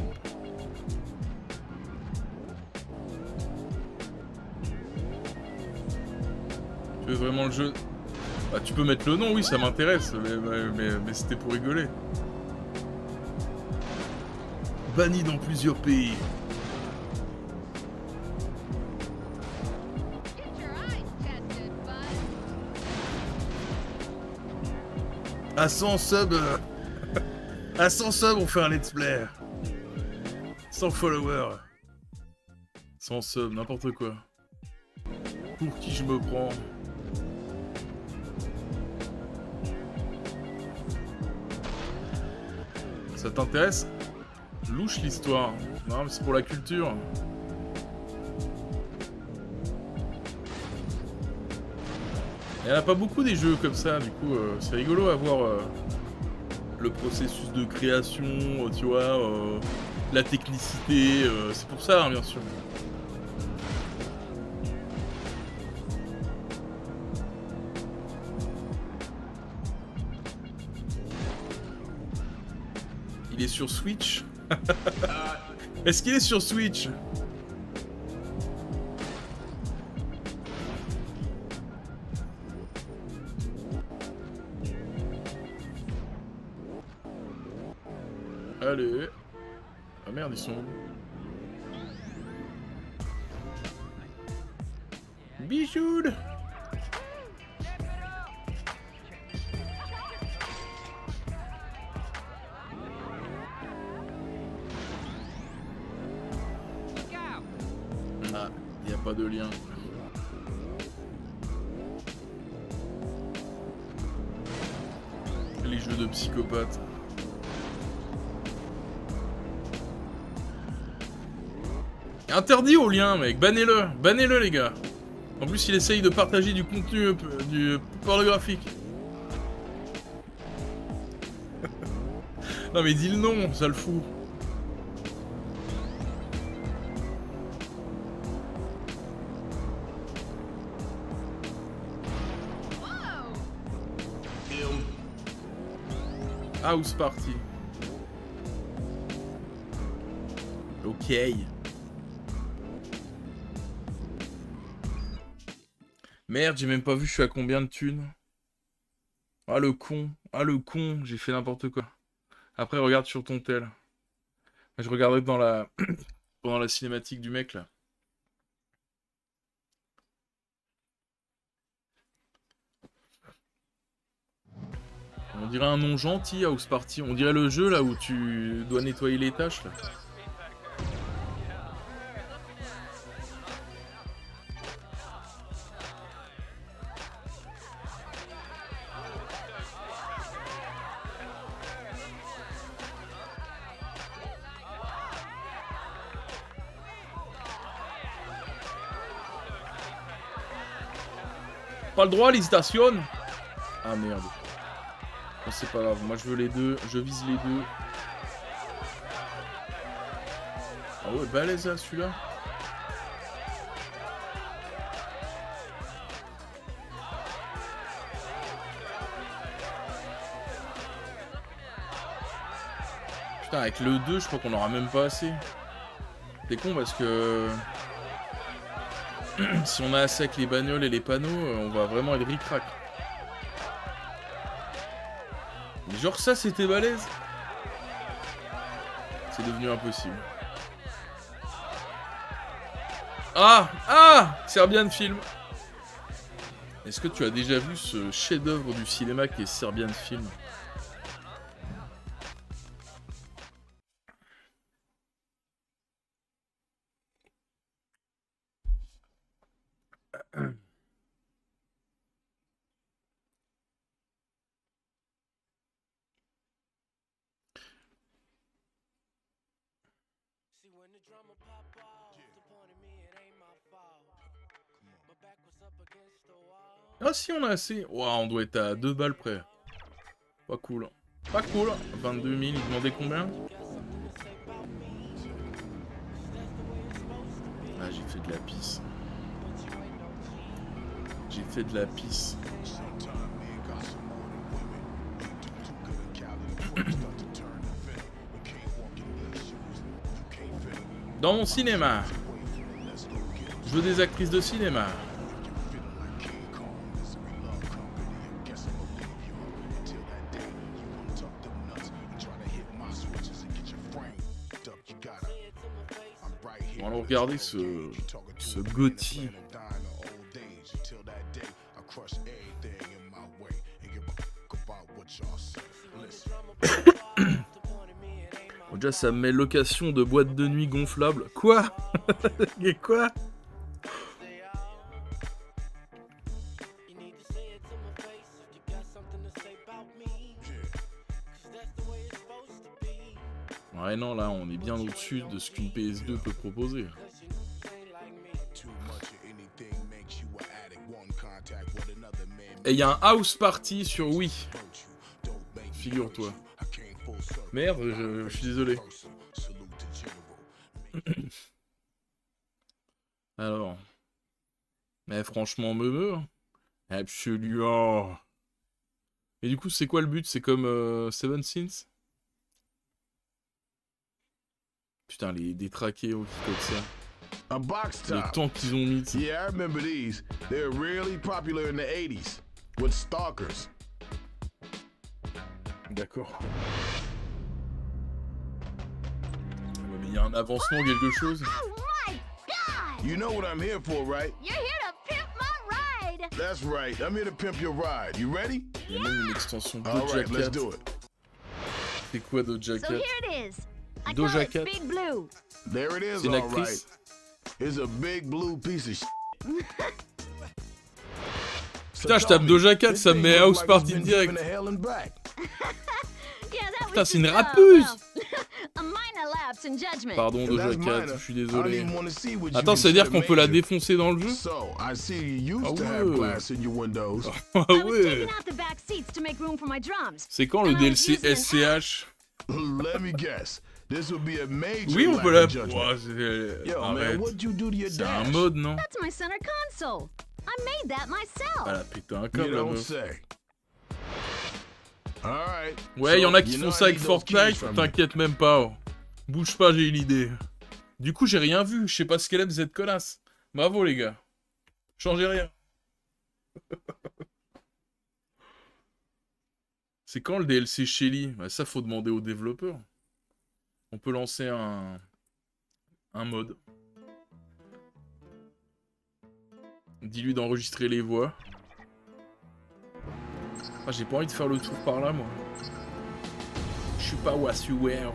Tu veux vraiment le jeu? Bah tu peux mettre le nom, oui, ça m'intéresse, mais c'était pour rigoler. Banni dans plusieurs pays. À 100 subs... à 100 subs, on fait un let's play. 100 followers. 100 subs, n'importe quoi. Pour qui je me prends? Ça t'intéresse? Louche l'histoire. Non, mais c'est pour la culture. Il n'y en a pas beaucoup des jeux comme ça, du coup, c'est rigolo à voir le processus de création, tu vois, la technicité, c'est pour ça, hein, bien sûr. Il est sur Switch? Est-ce qu'il est sur Switch? Allez. Ah merde, ils sont où? Bichoud. Ah, y a pas de lien. Les jeux de psychopathes. Interdit au lien, mec. Bannez-le. Bannez-le, les gars. En plus, il essaye de partager du contenu pornographique. Non, mais dis le nom, ça le fout. House Party. Ok. Merde, j'ai même pas vu je suis à combien de thunes. Ah le con. Ah le con, j'ai fait n'importe quoi. Après regarde sur ton tel. Je regarderai dans la pendant la cinématique du mec là. On dirait un nom gentil, House Party. On dirait le jeu là où tu dois nettoyer les tâches là. Pas le droit à l'hésitation. Ah merde. Bon, c'est pas grave, moi je veux les deux, je vise les deux. Ah ouais, balèze là celui-là. Putain, avec le 2, je crois qu'on aura même pas assez. C'est con parce que... si on a assez avec les bagnoles et les panneaux, on va vraiment être ric-rac. Mais genre ça, c'était balèze. C'est devenu impossible. Ah! Ah! Serbian Film. Est-ce que tu as déjà vu ce chef-d'œuvre du cinéma qui est Serbian Film? Ah si, on a assez. Waouh, on doit être à 2 balles près. Pas cool. Pas cool. 22 000, il demandait combien? Ah, j'ai fait de la pisse. J'ai fait de la pisse. Dans mon cinéma. Je veux des actrices de cinéma. Bon, alors regardez ce Gotti. Déjà ça me met location de boîte de nuit gonflable. Quoi? Et quoi? Ouais non, là on est bien au-dessus de ce qu'une PS2 peut proposer. Et il y a un House Party sur Wii. Figure-toi. Merde, je suis désolé. Alors. Mais franchement, me. Absolument. Et du coup, c'est quoi le but? C'est comme Seven Sins? Putain, les détraqués au qui comme ça. Le temps qu'ils ont mis. Yeah, I remember these. They were really popular in the 80s with stalkers. D'accord. Ouais, mais il y a un avancement, quelque chose. Oh my God! You know what I'm here for, right? You're here to pimp my ride. That's right. I'm here to pimp your ride. You ready? Il y a même une extension All Doja right, let's Cat. do it. C'est quoi Doja So Cat? here it is. I Doja call it Cat. Big Blue. There it is, C'est une all right. actrice? It's a big blue piece of shit. Putain, je tape Doja Cat, ça me met House Party direct. Yeah, that Putain, was c'est une just, rappeuse! a minor lapse in judgment. Pardon Doja Cat, je suis désolé. Attends, ça veut dire qu'on peut la défoncer dans le jeu? So, I see you used Ah to have ouais. glass in your windows. Ah I was ouais! taking out the back seats to make room for my drums. C'est quand le And I was DLC using an SCH? Let me guess. This would be a major Oui, on lack peut la... of judgment. Ouah, c'est... Yo, man, Arrête. what'd you do to your C'est un dash? mode, non? That's my center console. I made that myself. Elle a pété un You câble, la don't meuf. say. All right. Ouais, il y en a qui you font know ça I avec need those keys Fortnite, from you. t'inquiète même pas. Oh. Bouge pas, j'ai une idée. Du coup, j'ai rien vu, je sais pas ce qu'elle aime cette connasse. Bravo les gars. Changez rien. C'est quand le DLC Shelly? Bah, ça, faut demander aux développeurs. On peut lancer un mode. Dis-lui d'enregistrer les voix. Ah, j'ai pas envie de faire le tour par là, moi. Je suis pas Wasuware.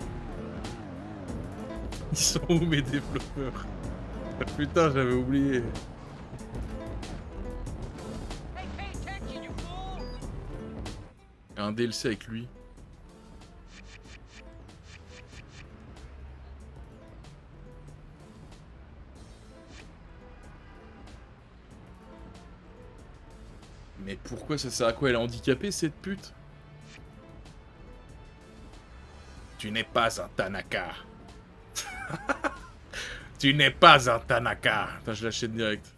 Ils sont où mes développeurs? Putain, j'avais oublié. Un DLC avec lui. Mais pourquoi ça sert à quoi? Elle est handicapée, cette pute? Tu n'es pas un Tanaka. Tu n'es pas un Tanaka. Attends, je l'achète direct.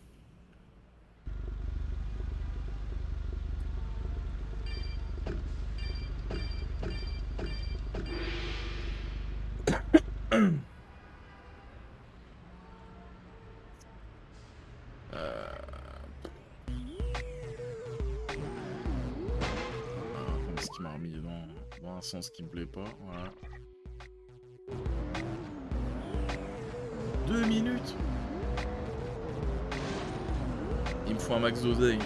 Ce qui m'a remis dans un sens qui me plaît pas, voilà. 2 minutes. Il me faut un max d'oseille.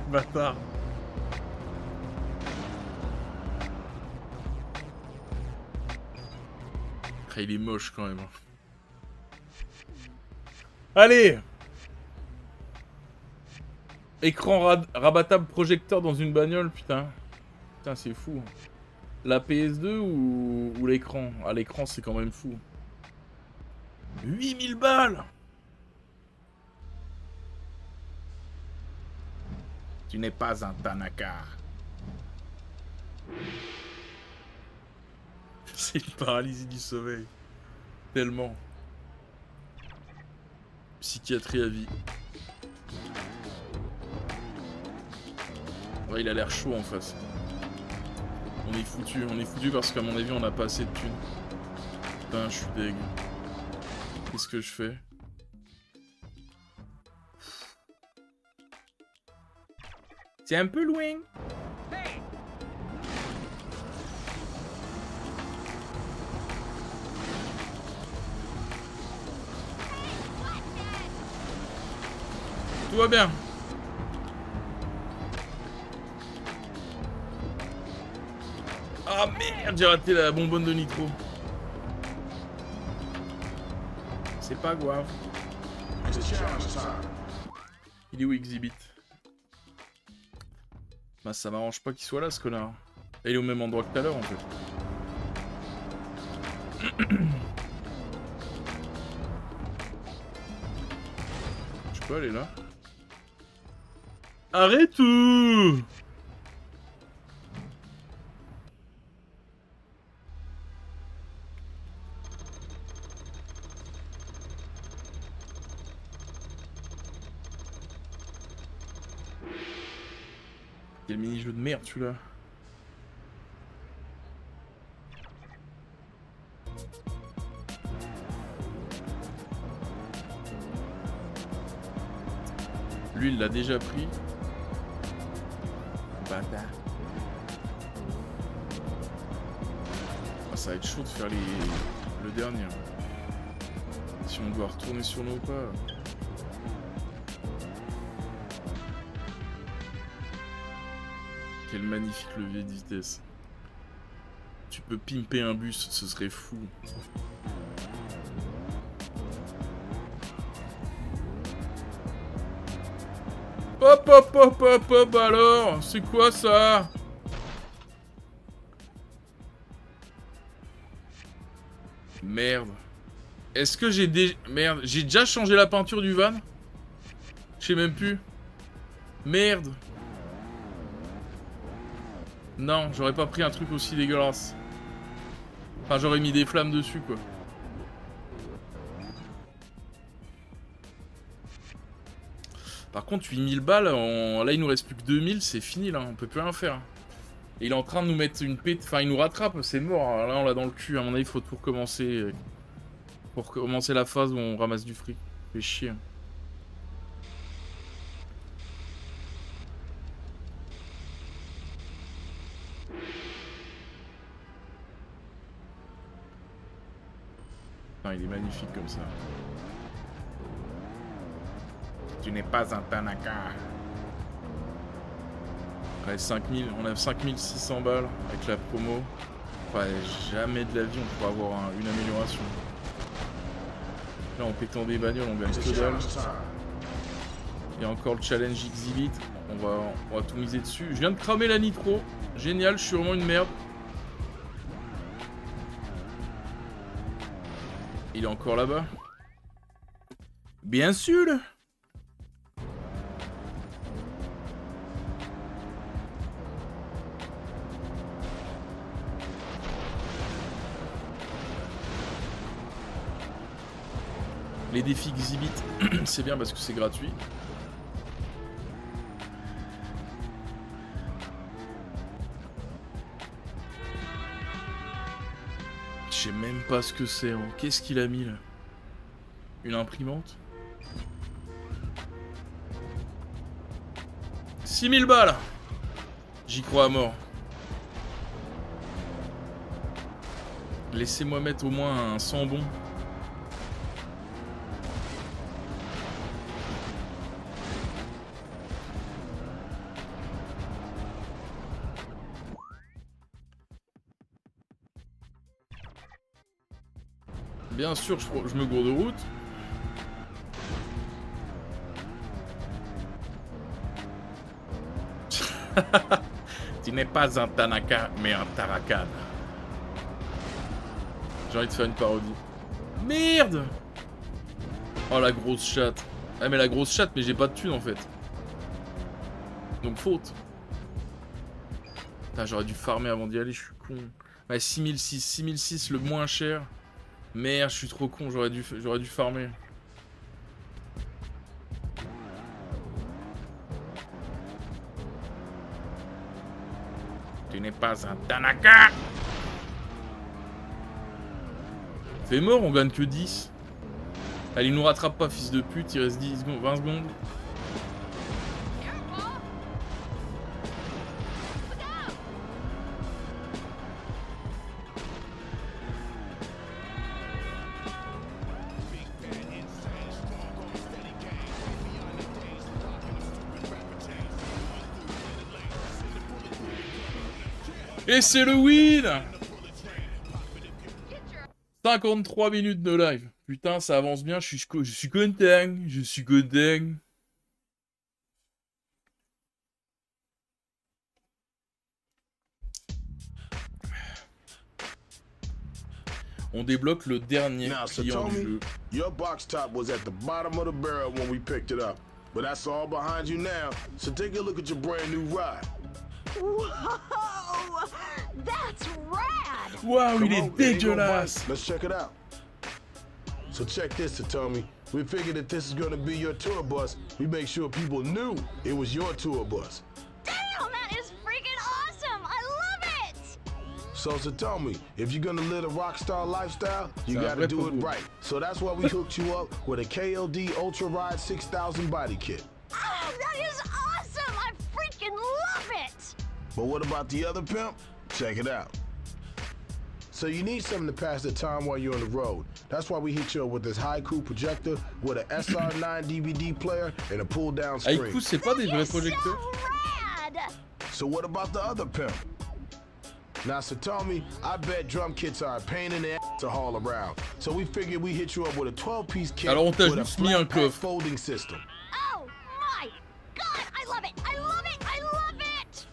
Bâtard. Il est moche quand même. Allez! Écran rabattable projecteur dans une bagnole, putain. Putain, c'est fou. La PS2 ou l'écran? Ah, l'écran, c'est quand même fou. 8000 balles! Tu n'es pas un Tanaka. C'est une paralysie du sommeil. Tellement. Psychiatrie à vie. Ouais, il a l'air chaud en face. On est foutu parce qu'à mon avis on n'a pas assez de thunes. Putain, je suis deg. Qu'est-ce que je fais? C'est un peu loin. Tout va bien. Ah merde, j'ai raté la bonbonne de nitro. C'est pas grave. Il est où Exhibit? Bah ça m'arrange pas qu'il soit là ce connard. Et il est au même endroit que tout à l'heure en fait. Je peux aller là? Arrête tout! Quel mini-jeu de merde celui-là. Lui il l'a déjà pris. Bâtard. Ah, ça va être chaud de faire le dernier. Si on doit retourner sur nos pas. Quel magnifique levier de vitesse. Tu peux pimper un bus, ce serait fou. Hop hop hop hop hop alors, c'est quoi ça? Merde. Est-ce que j'ai déjà... Merde, j'ai déjà changé la peinture du van? Je sais même plus. Merde. Non, j'aurais pas pris un truc aussi dégueulasse. Enfin, j'aurais mis des flammes dessus, quoi. Par contre, 8000 balles, là il nous reste plus que 2000, c'est fini là, on peut plus rien faire. Et il est en train de nous mettre une pète, enfin il nous rattrape, c'est mort. Alors là on l'a dans le cul, à mon avis il faut tout recommencer. Pour recommencer la phase où on ramasse du fric. Fait chier. putain, il est magnifique comme ça. Tu n'es pas un Tanaka. Ouais, 5000, on a 5600 balles avec la promo. Ouais, jamais de la vie on pourra avoir une amélioration. Là, en pétant des bagnoles, on gagne que dalle. Il y a encore le challenge Exhibit. On va tout miser dessus. Je viens de cramer la nitro. Génial, je suis vraiment une merde. Il est encore là-bas. Bien sûr. Les défis Exhibit, c'est bien parce que c'est gratuit. Je sais même pas ce que c'est. Hein. Qu'est-ce qu'il a mis là? Une imprimante? 6000 balles. J'y crois à mort. Laissez-moi mettre au moins un 100 bon. Bien sûr, je me gourde de route. Tu n'es pas un Tanaka, mais un Tarakan. J'ai envie de faire une parodie. Merde! Oh, la grosse chatte. Ah, mais la grosse chatte, mais j'ai pas de thune en fait. Donc, faute. J'aurais dû farmer avant d'y aller, je suis con. Ouais, 6006, le moins cher. Merde, je suis trop con, j'aurais dû farmer. Tu n'es pas un Tanaka. Fais mort, on gagne que 10. Allez, il nous rattrape pas, fils de pute, il reste 10 secondes, 20 secondes. Et c'est le win! 53 minutes de live. Putain, ça avance bien, je suis content. Je suis content. On débloque le dernier client du jeu. Your box top was at the bottom of the barrel when we picked it up. But that's all behind you now, so take a look at your brand new ride. Whoa! That's rad! Waouh, il est dégueulasse! Let's check it out. So check this, Satomi. We figured that this is gonna be your tour bus. We make sure people knew it was your tour bus. Damn, that is freaking awesome! I love it! So Satomi, if you're gonna live a rock star lifestyle, you gotta do it right. So that's why we hooked you up with a KLD Ultra Ride 6000 body kit. Oh, that is awesome! I freaking love it! But what about the other pimp? Check it out. So you need something to pass the time while you're on the road. That's why we hit you up with this Haiku projector with an SR9 DVD player and a pull-down screen. Haiku, c'est pas des vrais projecteurs. So what about the other pimp? Now, Satomi, I bet drum kits are a pain in the ass to haul around. So we figured we hit you up with a 12-piece kit Alors on t'a with a juste mis un flat pack coffre. folding system. Oh my god, I love it! I love it! I love it!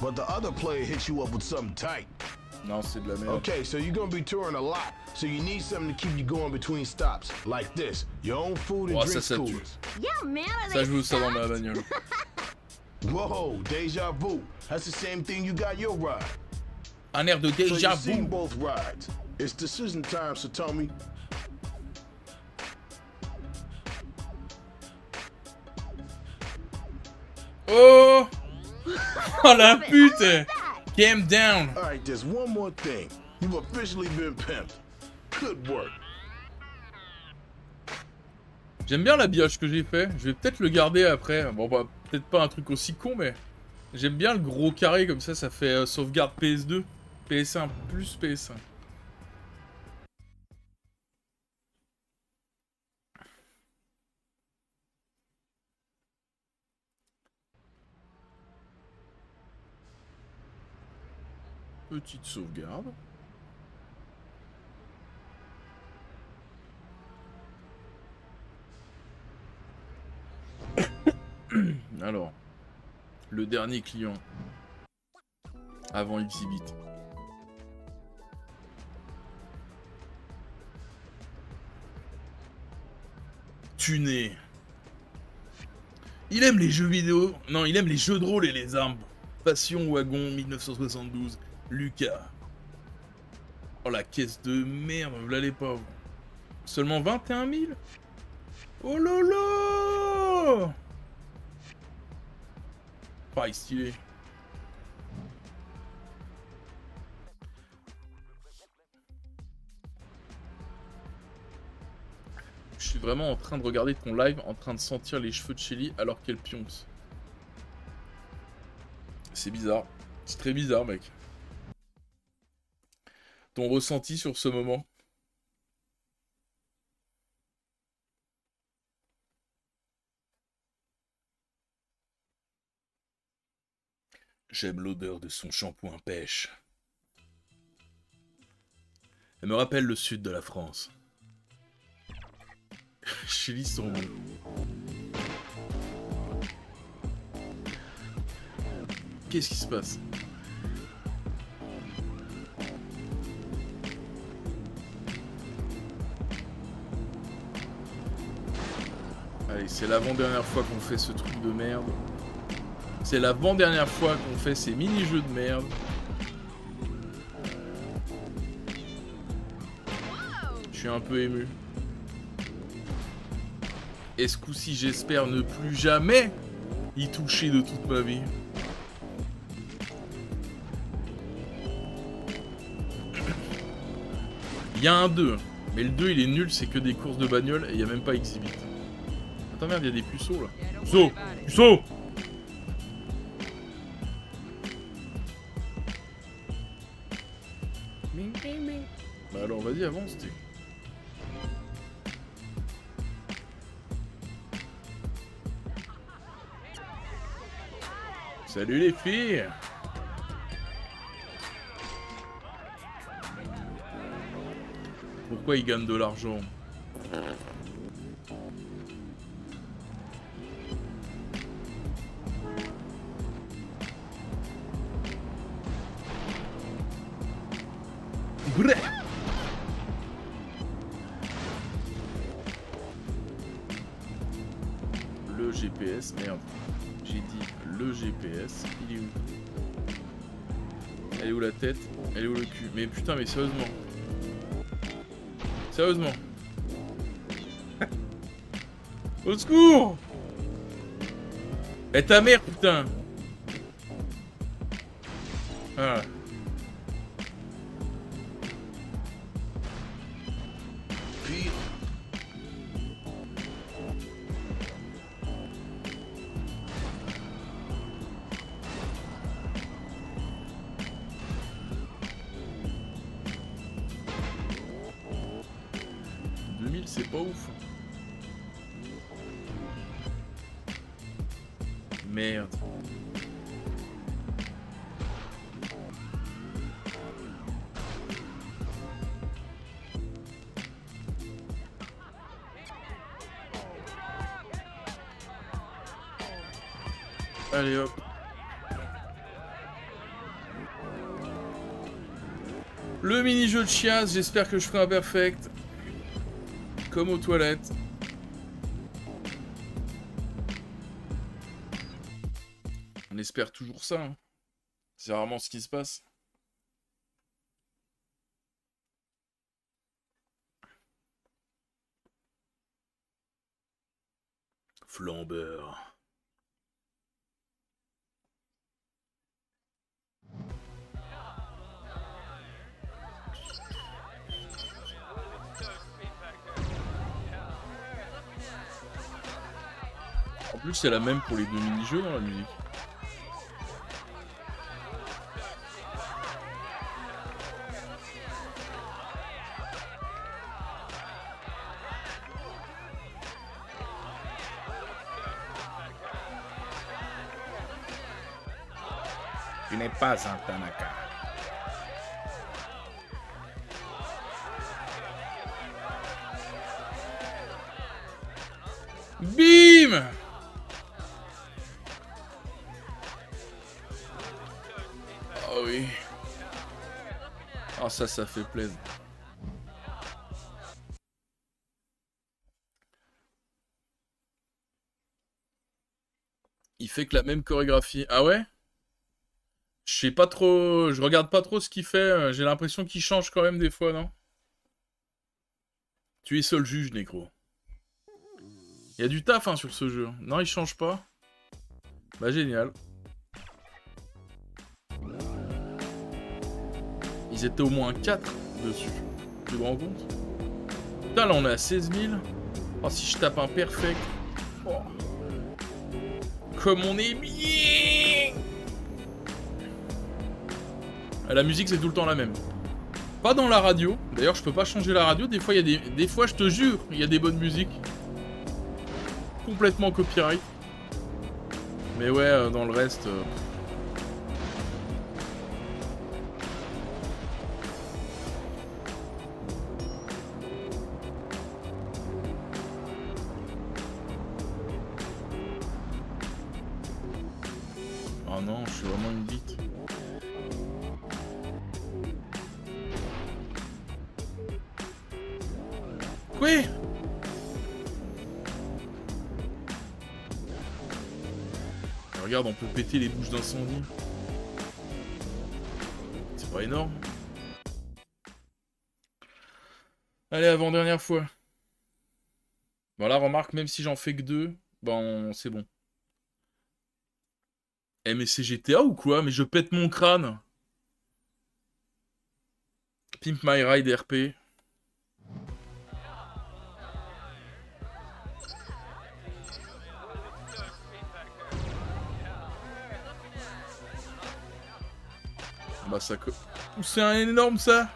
But the other player hit you up with something tight. Non, c'est de la merde. Okay, so you're gonna be touring a lot, so you need something to keep you going between stops, like this, your own food and Oh, drink ça tue. coolers. Yeah, man, are Ça, they je veux ça dans ma stuffed? bagnole. Whoa, deja vu. That's the same thing you got your ride. Un air de So déjà you've seen vu. both rides. It's decision time, Satomi. Oh! Oh la Love it, I pute! love that. Calm down! All right, there's one more thing. You've officially been pimped. Good work. J'aime bien l'habillage que j'ai fait. Je vais peut-être le garder après. Bon, bah, peut-être pas un truc aussi con, mais j'aime bien le gros carré comme ça fait sauvegarde PS2, PS1 plus PS1. Petite sauvegarde. Alors, le dernier client avant Exhibit. Tuné. Il aime les jeux vidéo. Non, il aime les jeux de rôle et les armes. Passion Wagon 1972. Lucas. Oh la caisse de merde, voilà les pauvres. Seulement 21 000. Oh lolo. Pareil stylé. Je suis vraiment en train de regarder ton live, en train de sentir les cheveux de Shelly alors qu'elle pionce. C'est bizarre. C'est très bizarre, mec. Ton ressenti sur ce moment? J'aime l'odeur de son shampoing pêche. Elle me rappelle le sud de la France. Shelly sont bons. Qu'est-ce qui se passe? Allez, c'est l'avant-dernière fois qu'on fait ce truc de merde. C'est l'avant-dernière fois qu'on fait ces mini-jeux de merde. Je suis un peu ému. Et ce coup-ci, j'espère ne plus jamais y toucher de toute ma vie. Il y a un 2, mais le 2 il est nul, c'est que des courses de bagnole et il n'y a même pas Exhibit. Attends merde, il y a des puceaux là. Puceaux! Puceaux! Bah alors vas-y, avance, t'es. Salut les filles! Pourquoi ils gagnent de l'argent? Bref. Le GPS, merde. J'ai dit le GPS, il est où? Elle est où la tête? Elle est où le cul? Mais putain, mais sérieusement. Sérieusement. Au secours! Et ta mère, putain! Ah. Puis... c'est pas ouf. Merde. Allez hop. Le mini-jeu de chiasse, j'espère que je ferai un perfect. Comme aux toilettes. On espère toujours ça. Hein. C'est rarement ce qui se passe. Flambeur. En plus, c'est la même pour les deux mini-jeux dans la musique. Tu n'es pas un Tanaka. Bim! Oh oui. Oh ça fait plaisir. Il fait que la même chorégraphie. Ah ouais? Je sais pas trop... Je regarde pas trop ce qu'il fait. J'ai l'impression qu'il change quand même des fois, non? Tu es seul juge, Nécro. Il y a du taf hein, sur ce jeu. Non, il change pas. Bah génial. Ils étaient au moins 4 dessus. Tu te rends compte? Putain, là on est à 16 000. Oh, si je tape un perfect. Oh. Comme on est bien. Ah, la musique c'est tout le temps la même. Pas dans la radio. D'ailleurs je peux pas changer la radio. Des fois, il y a des fois je te jure, il y a des bonnes musiques. Complètement copyright. Mais ouais, dans le reste... Oh non, je suis vraiment une bite. Oui. Regarde, on peut péter les bouches d'incendie. C'est pas énorme. Allez, avant-dernière fois. Voilà, remarque, même si j'en fais que 2, ben c'est bon. Eh mais c'est GTA ou quoi? Mais je pète mon crâne. Pimp My Ride RP. Bah ça... C'est un énorme ça.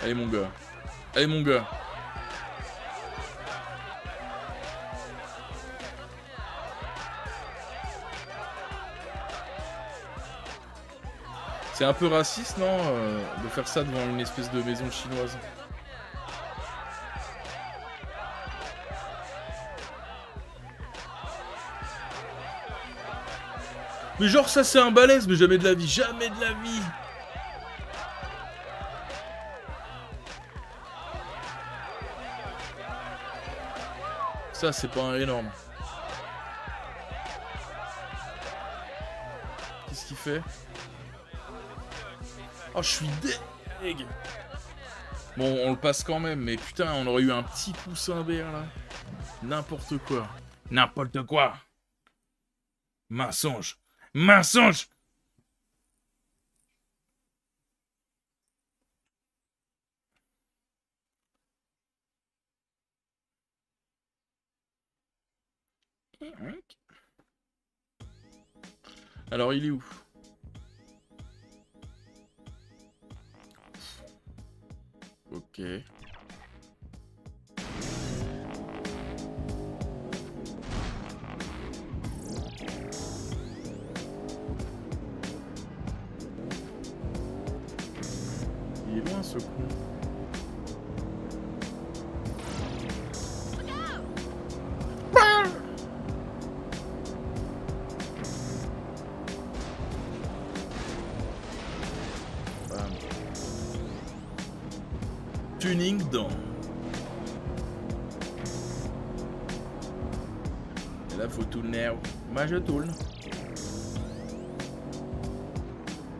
Allez mon gars. Allez mon gars. C'est un peu raciste, non, de faire ça devant une espèce de maison chinoise. Mais genre ça c'est un balèze, mais jamais de la vie, jamais de la vie. Ça c'est pas un énorme. Qu'est-ce qu'il fait? Oh, je suis deg. Bon, on le passe quand même, mais putain, on aurait eu un petit coussin vert, là. N'importe quoi. N'importe quoi. Mensonge. Mensonge. Alors, il est où? Ok. Il est loin ce con. Tuning dans. Et là faut tourner. Moi je tourne.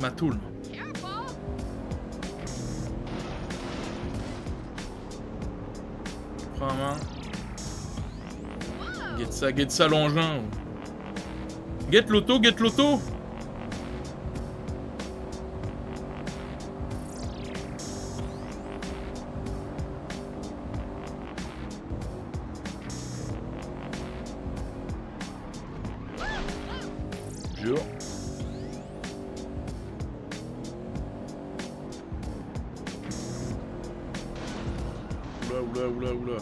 Ma tourne. Prends la main. Get ça l'engin. Get l'auto, get l'auto. Oula.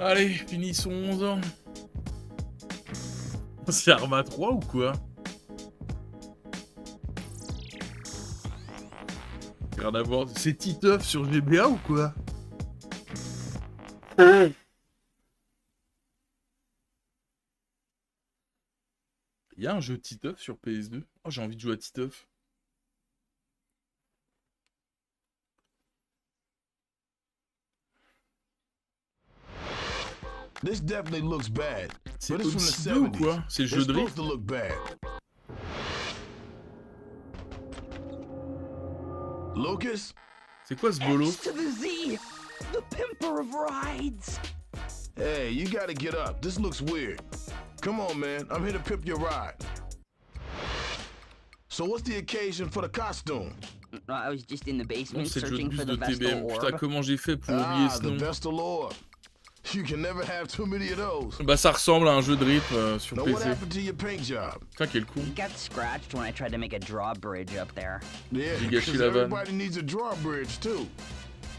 Allez, finissons. C'est Arma 3 ou quoi? Rien à voir. C'est Titeuf sur GBA ou quoi? Il y a un jeu Titeuf sur PS2. Oh, j'ai envie de jouer à Titeuf. This definitely looks bad. C'est But it's from the Odyssey 2 ou 70s. quoi? C'est le It's jeu de supposed drift? to look bad. Lucas? C'est quoi ce bolo? To the Z, the pimper of rides. Hey, you gotta get up. This looks weird. Come on, man. I'm here to pimp your ride. So what's the occasion for the costume? I was just in the Non, basement c'est le jeu de searching bus for de the Vestal TBM. Putain, Orb. comment j'ai fait pour oublier ce The nom? Vestal Orb. You can never have too many of those. Bah ça ressemble à un jeu de rythme sur Now, what PC. happened to your paint job? Putain, quel con. It got scratched when I tried to make a drawbridge up there. Yeah, J'ai gâché because la vanne. everybody needs a drawbridge, too.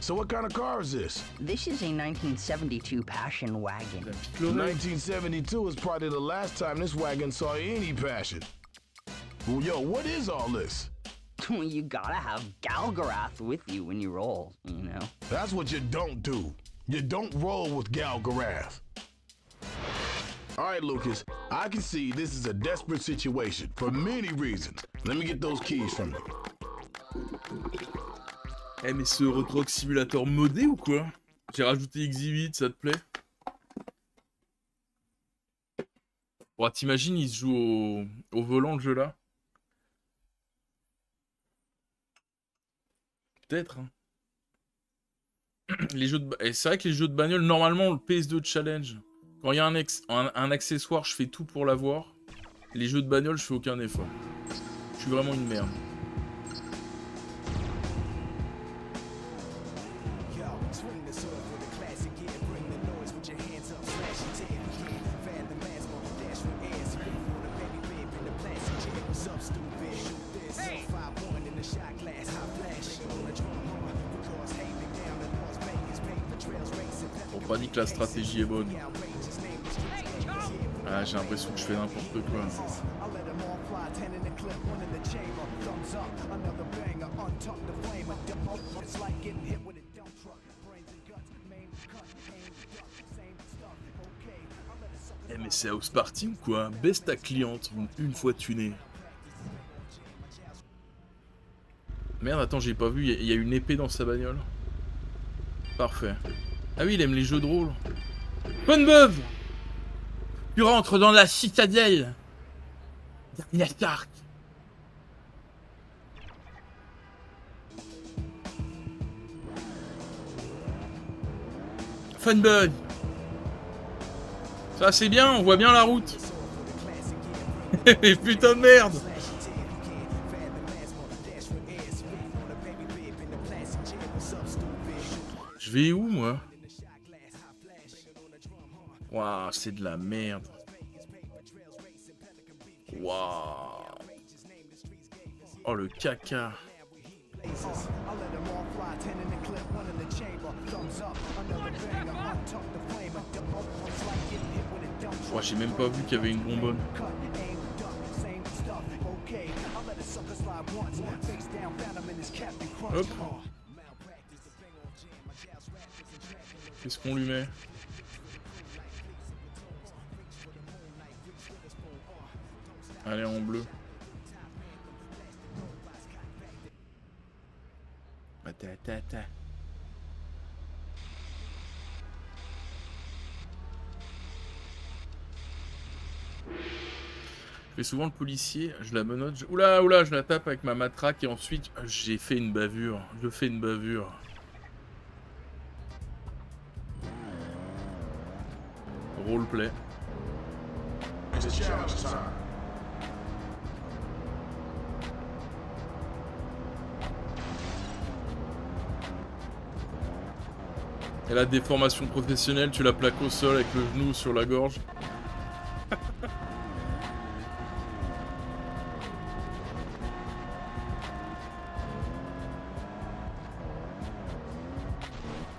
So what kind of car is this? This is a 1972 Passion wagon. La petite Lorraine. 1972 is probably the last time this wagon saw any passion. Well, yo, what is all this? Well, you gotta have Galgarath with you when you roll, you know? That's what you don't do. You don't roll with Galgarath. All right, Lucas, I can see this is a desperate situation for many reasons. Let me get those keys from you. Eh mais ce Euro Truck Simulator modé ou quoi? J'ai rajouté X8, ça te plaît? Bon, t'imagines, il se joue au volant le jeu là? Peut-être. Hein. Les jeux de... Et c'est vrai que les jeux de bagnole, normalement, le PS2 Challenge, quand il y a un accessoire, je fais tout pour l'avoir. Les jeux de bagnole, je fais aucun effort. Je suis vraiment une merde. On pas dit que la stratégie est bonne. Ah, j'ai l'impression que je fais n'importe quoi. Eh mais c'est House Party ou quoi? Baisse ta cliente une fois tunée. Merde, attends, j'ai pas vu, il y a une épée dans sa bagnole. Parfait. Ah oui, il aime les jeux de rôle. Bonne beuve! Tu rentres dans la citadelle. Dernier Stark. Funboy. Ça c'est bien, on voit bien la route. Mais putain de merde. Je vais où moi? Waouh, c'est de la merde. Waouh. Oh le caca. Ouais, j'ai même pas vu qu'il y avait une bonbonne. Hop. Qu'est-ce qu'on lui met? Allez, en bleu. Ta. Je fais souvent le policier, je la menotte, oula, je la tape avec ma matraque et ensuite j'ai fait une bavure. Je fais une bavure. Roleplay. Et la déformation professionnelle, tu la plaques au sol avec le genou sur la gorge.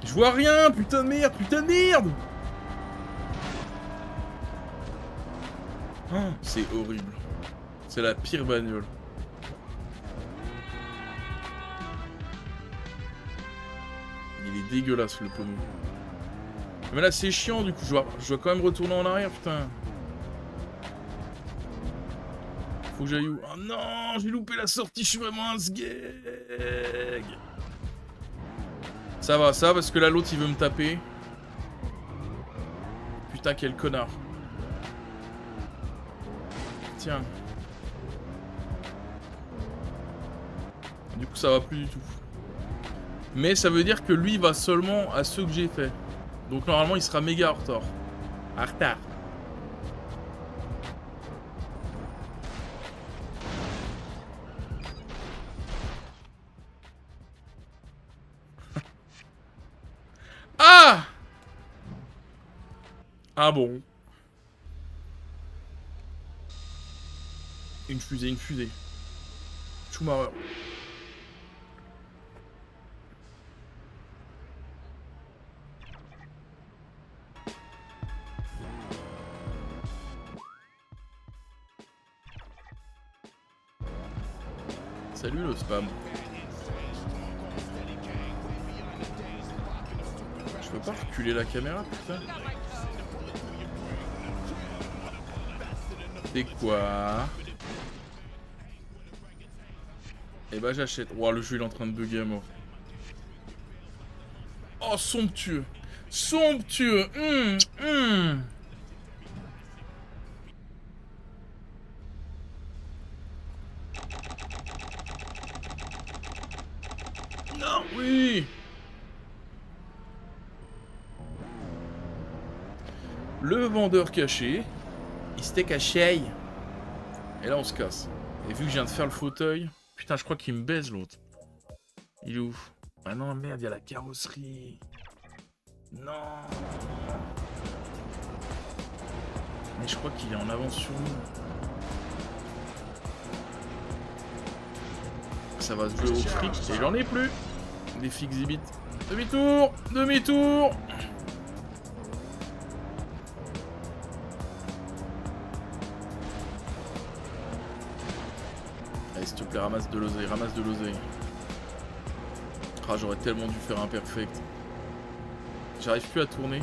Je vois rien, putain de merde, Oh, c'est horrible. C'est la pire bagnole. Il est dégueulasse le pommeau. Mais là c'est chiant du coup, je dois quand même retourner en arrière, putain. Faut que j'aille où? Oh non, j'ai loupé la sortie, je suis vraiment un sgeg. Ça va parce que là l'autre il veut me taper. Putain quel connard. Tiens. Du coup ça va plus du tout. Mais ça veut dire que lui va seulement à ceux que j'ai fait. Donc normalement il sera méga en retard. En retard. Ah! Ah bon. Une fusée, une fusée. Schumacher. Salut le spam. Je peux pas reculer la caméra, putain. C'est quoi? Eh bah j'achète. Ouah, le jeu il est en train de bugger à mort. Oh, somptueux. Somptueux. Non, oui. Le vendeur caché. Il s'était caché. Et là on se casse. Et vu que je viens de faire le fauteuil. Putain, je crois qu'il me baise l'autre. Il est où? Ah non, merde, il y a la carrosserie. Non. Mais je crois qu'il est en avance sur nous. Ça va se jouer au fric. Et j'en ai plus. Des Fixibit. Demi-tour. Demi-tour. Allez, s'il te plaît, ramasse de l'oseille. Ramasse de l'oseille. Ah, j'aurais tellement dû faire un perfect. J'arrive plus à tourner.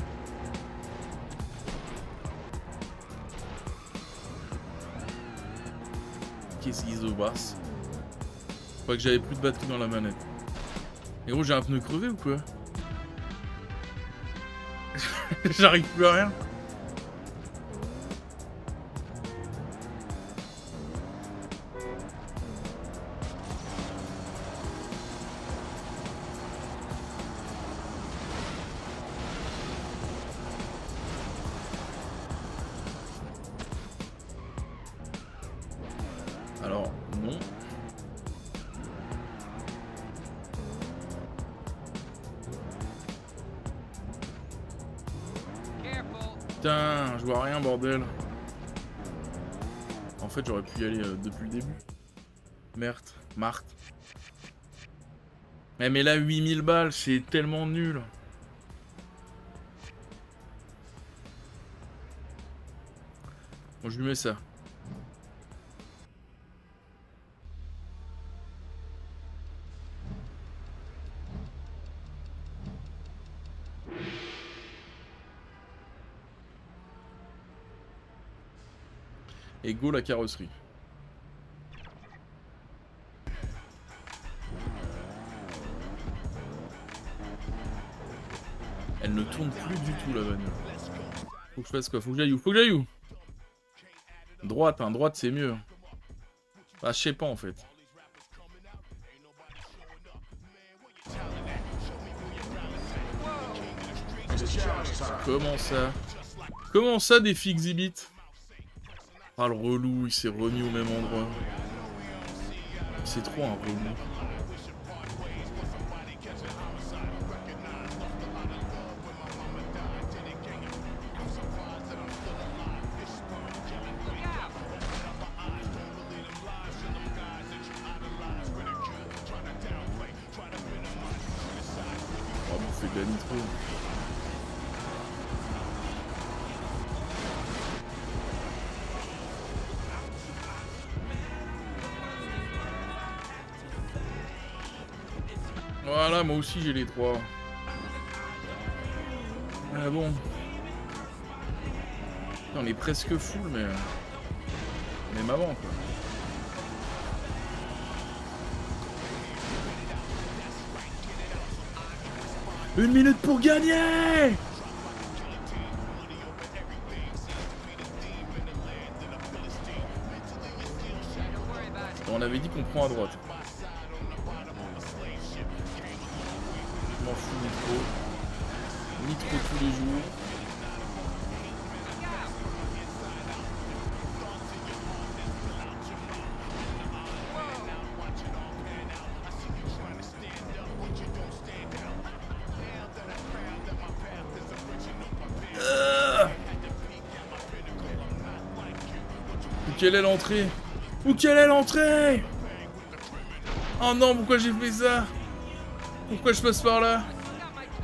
Qu'est-ce qu'ils se passe? Je crois que j'avais plus de batterie dans la manette. Et gros, j'ai un pneu crevé ou quoi? J'arrive plus à rien. Alors, non. Putain, je vois rien, bordel. En fait, j'aurais pu y aller depuis le début. Merde, Marthe. Mais là, 8000 balles, c'est tellement nul. Bon, je lui mets ça. Et go la carrosserie. Elle ne tourne plus du tout la bagnole. Faut que je fasse quoi? Faut que j'aille où? Faut que j'aille où? Droite, hein, droite c'est mieux. Ah, je sais pas en fait. Comment ça? Comment ça des Fixibit? Ah le relou, il s'est remis au même endroit. C'est trop un relou. Oh, on fait de la nitro. Voilà, moi aussi j'ai les 3. Ah bon. On est presque full, mais... Même avant, quoi. Une minute pour gagner! On avait dit qu'on prend à droite. Je m'en fous Nitro. Nitro tous les jours. Quelle est l'entrée? Où quelle est l'entrée? Oh non, pourquoi j'ai fait ça? Pourquoi je passe par là?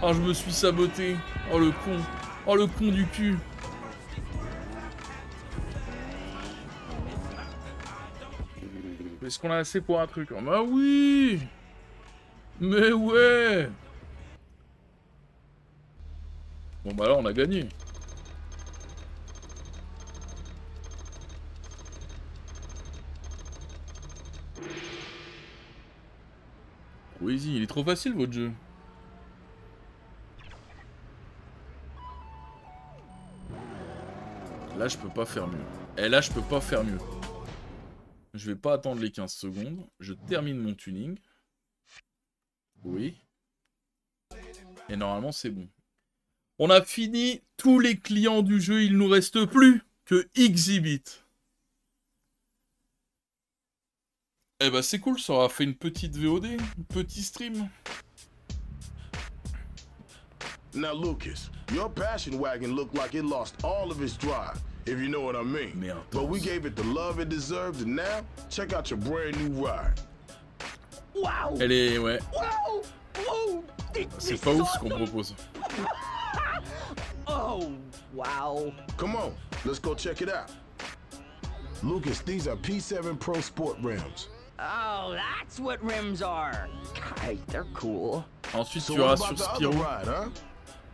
Oh, je me suis saboté. Oh le con. Oh le con du cul. Est-ce qu'on a assez pour un truc? Oh, bah oui. Mais ouais. Bon bah là on a gagné. Easy, il est trop facile votre jeu. Là je peux pas faire mieux. Et là je peux pas faire mieux. Je vais pas attendre les 15 secondes. Je termine mon tuning. Oui. Et normalement c'est bon. On a fini tous les clients du jeu. Il nous reste plus que Exhibit. Eh bah c'est cool, ça aura fait une petite VOD, un petit stream. Now Lucas, your passion wagon looked like it lost all of its drive, if you know what I mean. But we gave it the love it deserved, and now check out your brand new ride. Wow! Elle est... ouais. Wow! Whoa! C'est pas ouf ce qu'on propose. Oh, wow. Come on, let's go check it out. Lucas, these are P7 Pro Sport rims. Oh, that's what rims are. God, they're cool. Ensuite So tu what auras about sur the Spiro. other ride, huh?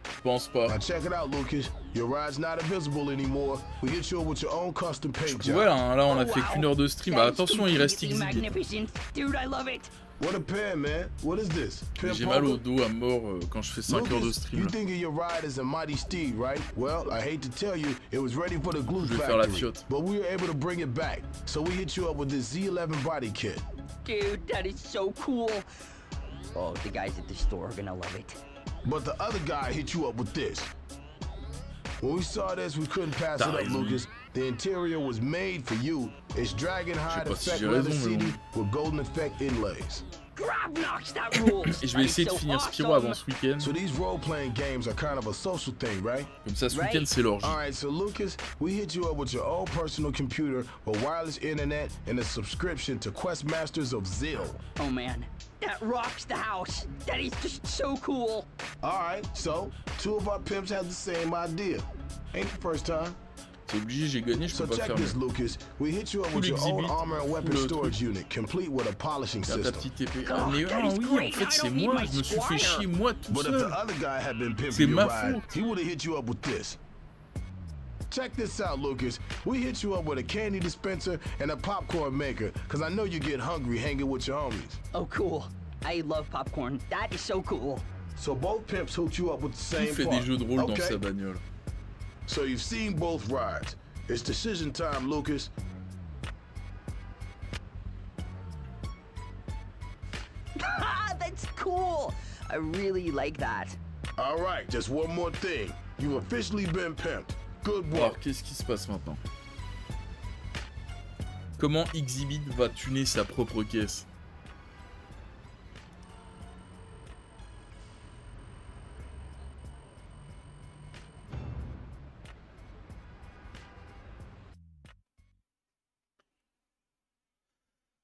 Je pense pas. Now check it out, Lucas. Your ride's not invisible anymore. We hit you up with your own custom paint job. Ouais, hein, là on a Oh, fait wow. qu'une heure de stream. Bah, attention, il reste Completely Exhibit. magnificent. Dude, I love it. What a pair, man. What is this? Pimp J'ai mal au poker? dos à mort quand je fais 5 heures de Lucas, stream. you Là. think of your ride as a mighty steed, right? Well, I hate to tell you, it was ready for the glue Je vais faire la factory, fiotte. but we were able to bring it back. So we hit you up with this Z11 body kit. Dude, that is so cool. Oh, the guys at the store are gonna love it. But the other guy hit you up with this. When we saw this, we couldn't pass it T'as up, raison. Lucas. The interior was made for you. It's dragon hide pas si effect j'ai leather raison, mais seating with golden effect inlays. Grab knocks that rules. Et je vais essayer de finir Spiro avant ce week-end. So these role-playing games are kind of a social thing, right? Comme ça ce Right. week-end c'est l'orgie. All right, so Lucas, we hit you up with your own personal computer, with wireless internet, and a subscription to Quest Masters of Zill. Oh man, that rocks the house. That is just so cool. All right, so two of our pimps had the same idea. Ain't the first time. C'est obligé, j'ai gagné, je So peux pas check faire this, mieux. Lucas. We hit you up Tout with your own l'exhibit, armor and weapon tout le storage truc. unit, complete with a polishing T'as ta system. petite épée. Oh, Ah mais that ah, is oui, great. en fait I c'est don't need moi, my je me suis fait squire. chier moi tout But if the seul. other guy had been C'est pimping your ma ride, faute. he would have hit you up with this. Check this out, Lucas. We hit you up with a candy dispenser and a popcorn maker, because I know you get hungry hanging with your homies. Oh cool. I love popcorn. That is so cool. So both pimps hooked you up with the Qui same fait part. des jeux de rôle dans Okay. sa bagnole? So you've seen both rides. It's decision time, Lucas. That's cool. I really like that. All right, just one more thing. You've officially been pimped. Good Alors work. qu'est-ce qui se passe maintenant? Comment Exhibit va tuner sa propre caisse?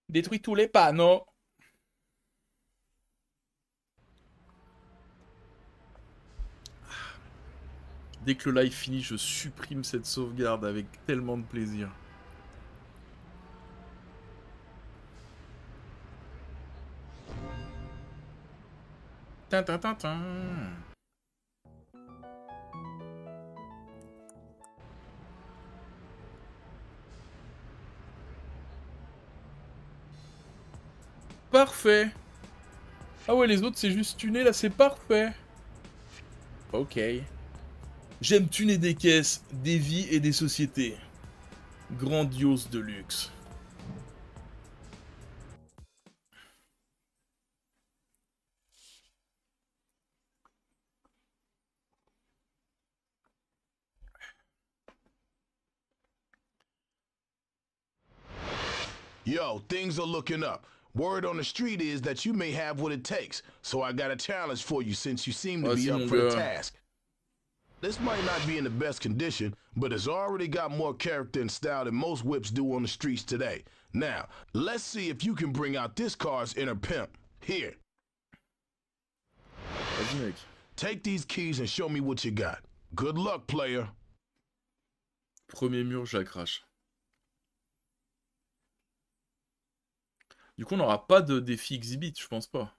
Détruis tous les panneaux. Dès que le live finit, je supprime cette sauvegarde avec tellement de plaisir. Tin, tin, tin, tin. Parfait. Ah ouais, les autres, c'est juste tuner, là, c'est parfait. Ok. J'aime tuner des caisses, des vies et des sociétés. Grandiose de luxe. Yo, things are looking up. Word on the street is that you may have what it takes, so I got a challenge for you since you seem to be Vas-y, up mon for the gars. task. This might not be in the best condition, but it's already got more character and style than most whips do on the streets today. Now, let's see if you can bring out this car's inner pimp. Here, Vas-y, mec. take these keys and show me what you got. Good luck, player. Premier mur, je la crache. Du coup, on n'aura pas de défi exhibit, je pense pas.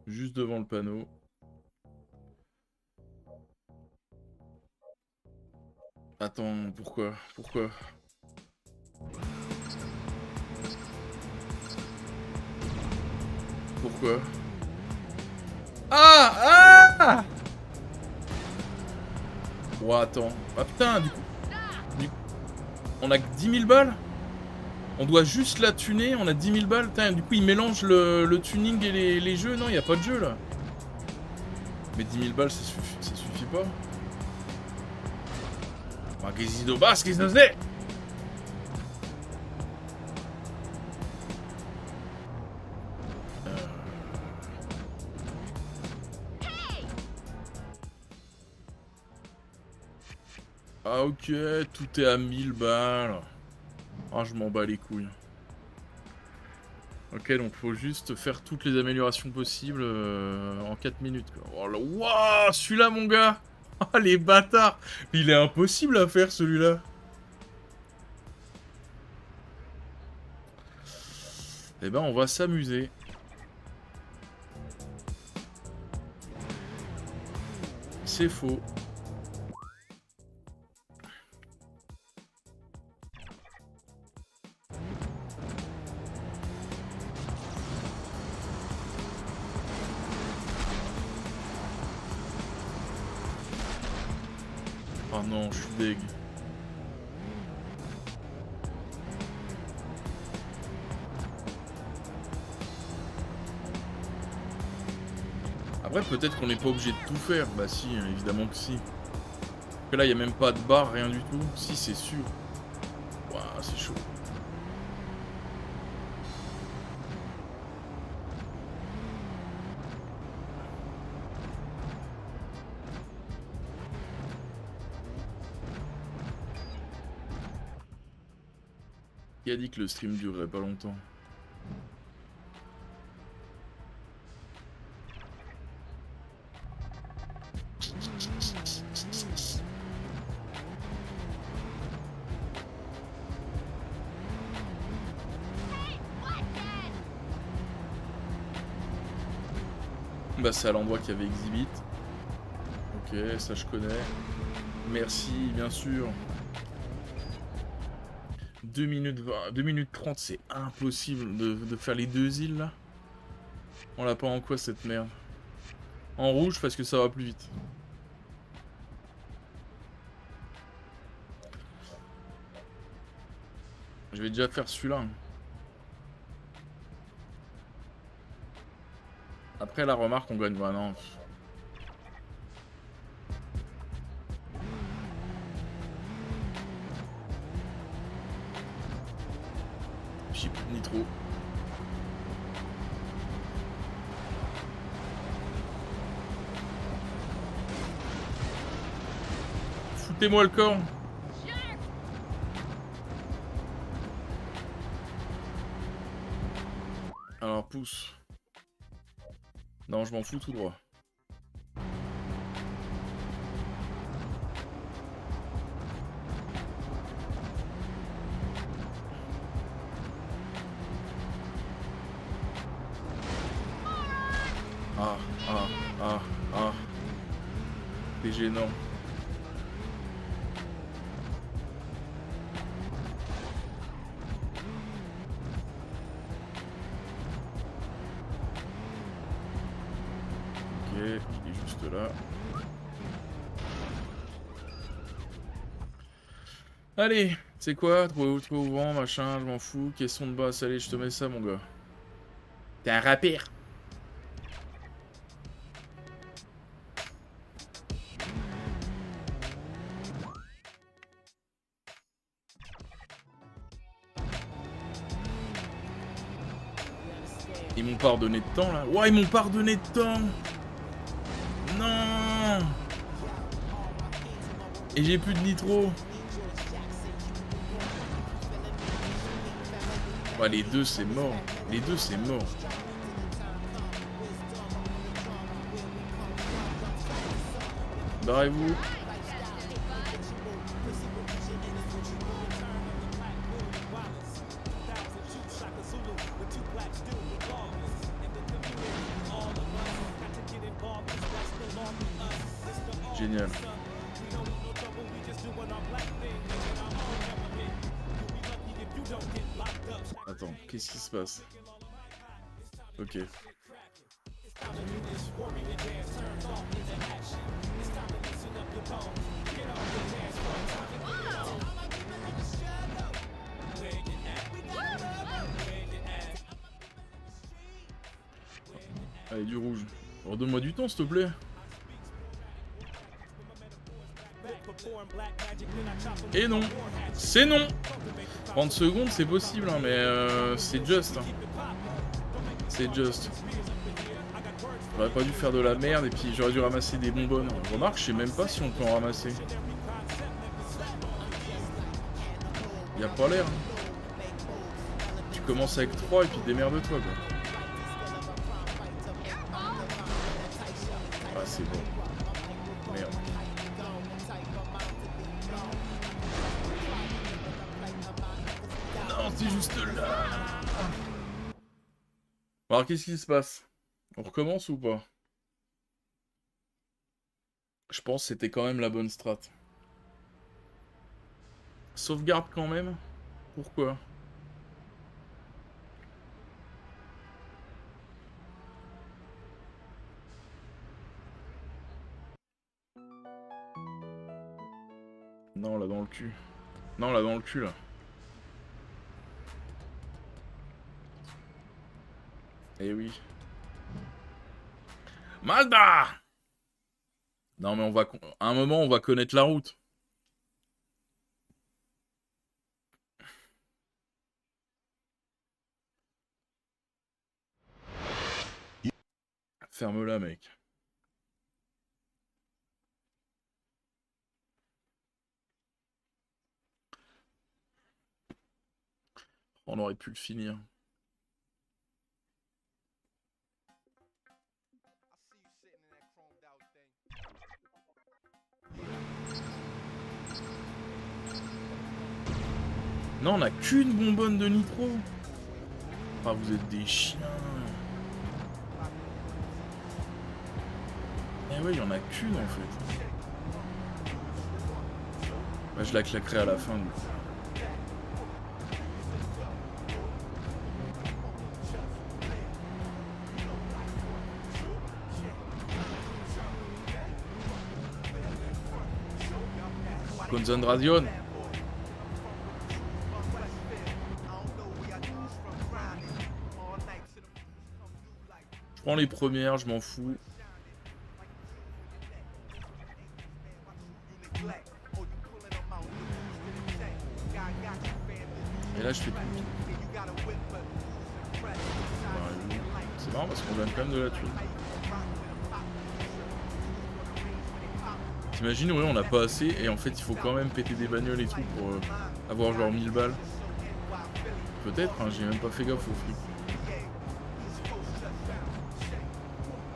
Juste devant le panneau. Attends, pourquoi? Pourquoi? Pourquoi? Ah! Ah! Bon, attends. Ah putain, du coup... On a que 10 000 balles? On doit juste la tuner, on a 10 000 balles. Putain, du coup, ils mélangent le tuning et les jeux. Non, il n'y a pas de jeu, là. Mais 10 000 balles, ça suffit pas. Magazine basse, qu'est-ce que c'est? Ah ok, tout est à 1000 balles. Ah, je m'en bats les couilles. Ok, donc faut juste faire toutes les améliorations possibles en 4 minutes. Quoi. Oh là, waouh, celui-là, mon gars. Ah, les bâtards. Il est impossible à faire, celui-là. Eh ben, on va s'amuser. C'est faux. Oh non, je suis deg. Après, peut-être qu'on n'est pas obligé de tout faire. Bah si, évidemment que si. Parce que là, il n'y a même pas de barre, rien du tout. Si, c'est sûr. Waouh, c'est chaud. Qui a dit que le stream durerait pas longtemps? Bah c'est à l'endroit qu'il y avait Exhibit. Ok, ça je connais. Merci, bien sûr. 2 minutes 20, 2 minutes 30, c'est impossible de faire les deux îles là. On l'a pas en quoi cette merde? En rouge parce que ça va plus vite. Je vais déjà faire celui-là. Après la remarque on gagne vraiment. Chip nitro. Foutez-moi le corps. Alors pousse. Non, je m'en fous tout droit. Ah, ah, ah, ah. C'est gênant. Ok, il est juste là. Allez, c'est quoi? Trop au vent, machin, je m'en fous. Question de basse, allez, je te mets ça, mon gars. T'es un rappeur. Ils m'ont pas redonné de temps, là. Ouais, ils m'ont pas redonné de temps. Non. Et j'ai plus de nitro. Ouais, les deux, c'est mort. Les deux, c'est mort. Barrez-vous. Génial. Attends, qu'est-ce qui se passe? Ok. Allez, du rouge. Redonne-moi du temps, s'il te plaît. Et non. C'est non. 30 secondes, c'est possible, hein, mais c'est juste. Hein. C'est juste. J'aurais pas dû faire de la merde et puis j'aurais dû ramasser des bonbonnes. Remarque, je sais même pas si on peut en ramasser. Y a pas l'air. Hein. Tu commences avec 3 et puis démerde-toi, quoi. Ah, c'est bon. Merde. Non, c'est juste là. Alors, qu'est-ce qui se passe? On recommence ou pas? Je pense que c'était quand même la bonne strat. Sauvegarde quand même? Pourquoi? Non, là dans le cul. Non, là dans le cul, là. Eh oui. Mazda! Non mais on va... À un moment, on va connaître la route. Ferme-la, mec. On aurait pu le finir. Non, on a qu'une bonbonne de nitro. Ah, vous êtes des chiens. Eh ouais, il y en a qu'une en fait. Bah, je la claquerai à la fin du coup. Concentration. Je prends les premières, je m'en fous. Et là je fais tout. C'est marrant parce qu'on gagne quand même de la thune. T'imagines, ouais, on n'a pas assez et en fait il faut quand même péter des bagnoles et tout pour avoir genre 1000 balles. Peut-être, hein, j'ai même pas fait gaffe au fric.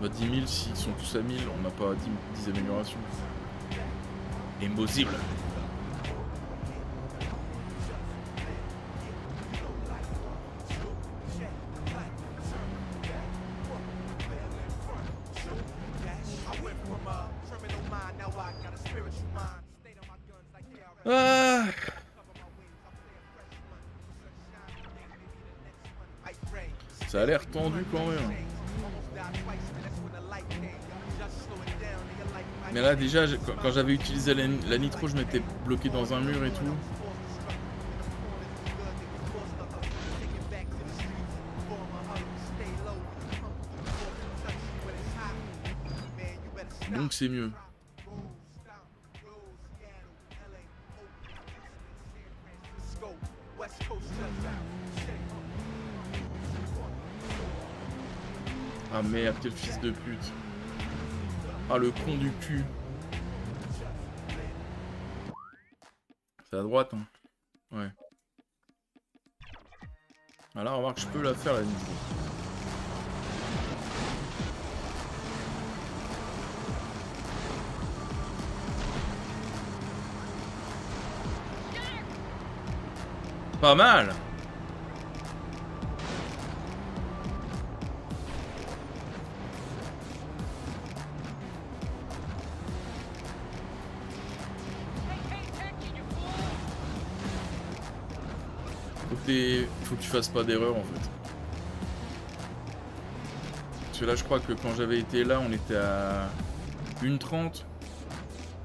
Bah 10 000 s'ils sont tous à 1000, on n'a pas 10 améliorations. Impossible. Ah. Ça a l'air tendu quand même. Mais là déjà, quand j'avais utilisé la nitro, je m'étais bloqué dans un mur et tout. Donc c'est mieux. Ah merde, quel fils de pute. Ah le con du cul. C'est à droite, hein. Ouais. Ah là, remarque, je peux la faire la nitro. Pas mal. Faut que tu fasses pas d'erreur en fait. Parce que là je crois que quand j'avais été là on était à 1:30.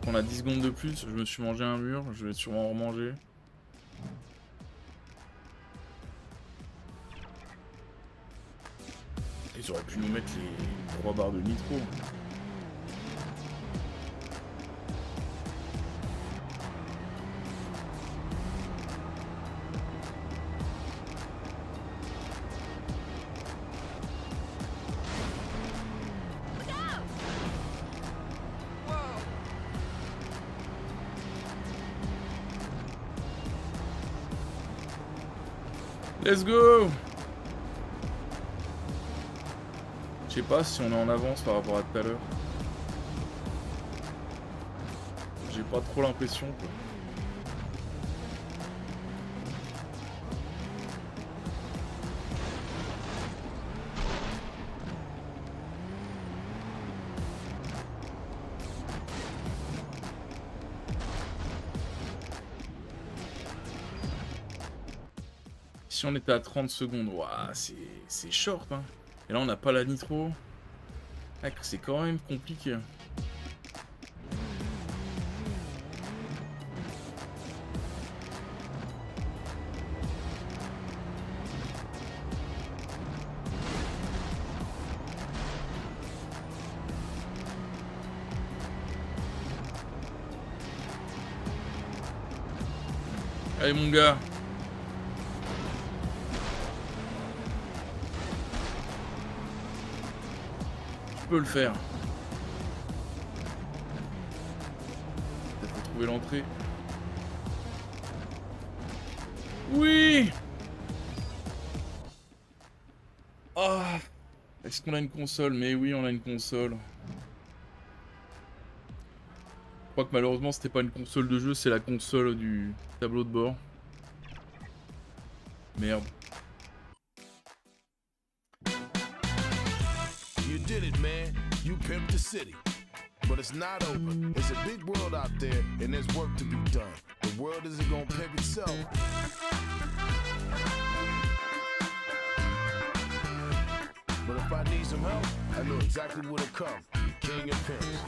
On a 10 secondes de plus, je me suis mangé un mur, je vais sûrement en remanger. Ils auraient pu nous mettre les 3 barres de nitro. Let's go! Je sais pas si on est en avance par rapport à tout à l'heure. J'ai pas trop l'impression quoi. Si on était à 30 secondes, ouah, c'est short hein. Et là on n'a pas la nitro. Ah, c'est quand même compliqué. Allez mon gars. Tu peux le faire. Peut-être faut trouver l'entrée. Oui. Ah. Est-ce qu'on a une console? Mais oui, on a une console. Je crois que malheureusement c'était pas une console de jeu, c'est la console du tableau de bord. Merde. You did it, man. You pimped the city. But it's not over. It's a big world out there, and there's work to be done. The world isn't gonna pimp itself. But if I need some help, I know exactly where to come. King of Pimps.